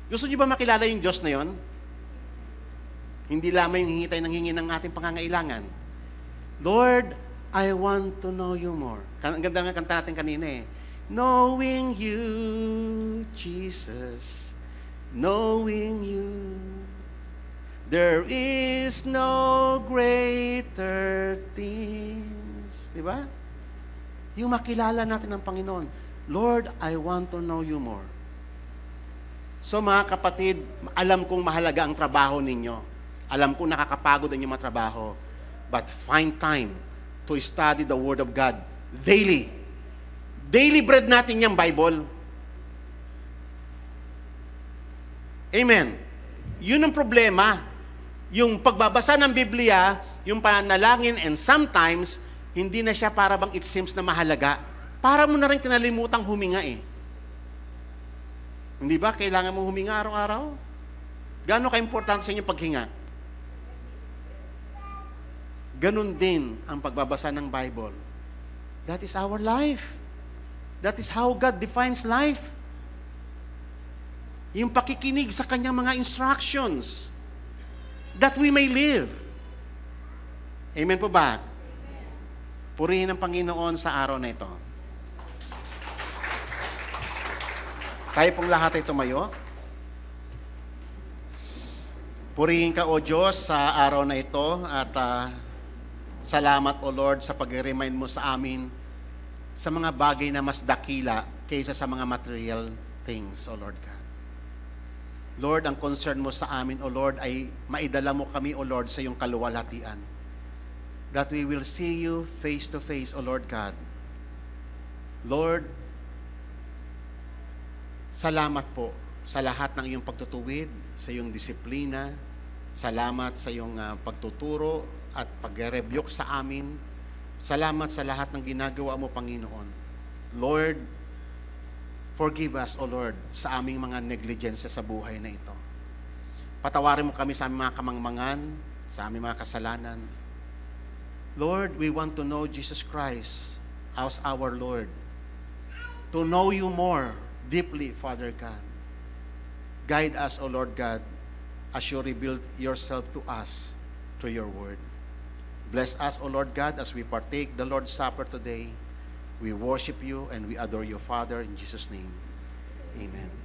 Gusto niyo ba makilala yung Diyos na yun? Hindi lamang yung hingi tayo ng hingi ng ating pangangailangan. Lord, I want to know you more. Ang ganda nga kanta natin kanina eh. Knowing you, Jesus, knowing you. There is no greater things. Di ba? Yung makilala natin ng Panginoon. Lord, I want to know you more. So mga kapatid, alam kong mahalaga ang trabaho ninyo. Alam kong nakakapagod ang inyong matrabaho. But find time to study the Word of God daily. Daily bread natin yung Bible. Amen. Yun ang problema. Yung pagbabasa ng Biblia, yung pananalangin, and sometimes, hindi na siya para bang it seems na mahalaga. Para mo na rin kinalimutang huminga eh. Hindi ba? Kailangan mo huminga araw-araw? Gaano ka-importante sa inyo paghinga? Ganun din ang pagbabasa ng Bible. That is our life. That is how God defines life. Yung pakikinig sa kanyang mga instructions that we may live. Amen po ba? Purihin ang Panginoon sa araw na ito. Tayo pong lahat ay tumayo. Purihin ka, O Diyos, sa araw na ito at salamat, O Lord, sa pag-remind mo sa amin sa mga bagay na mas dakila kaysa sa mga material things, O Lord God. Lord, ang concern mo sa amin, O Lord, ay maidala mo kami, O Lord, sa iyong kaluwalhatian. That we will see you face to face, O Lord God. Lord, salamat po sa lahat ng iyong pagtutuwid, sa iyong disiplina. Salamat sa iyong pagtuturo at pag-rebuke sa amin. Salamat sa lahat ng ginagawa mo, Panginoon. Lord, forgive us, O Lord, sa aming mga negligence sa buhay na ito. Patawarin mo kami sa aming mga kamangmangan, sa aming mga kasalanan. Lord, we want to know Jesus Christ as our Lord. To know you more deeply, Father God. Guide us, O Lord God, as you reveal yourself to us through your word. Bless us, O Lord God, as we partake the Lord's Supper today. We worship you and we adore you, Father, in Jesus' name. Amen.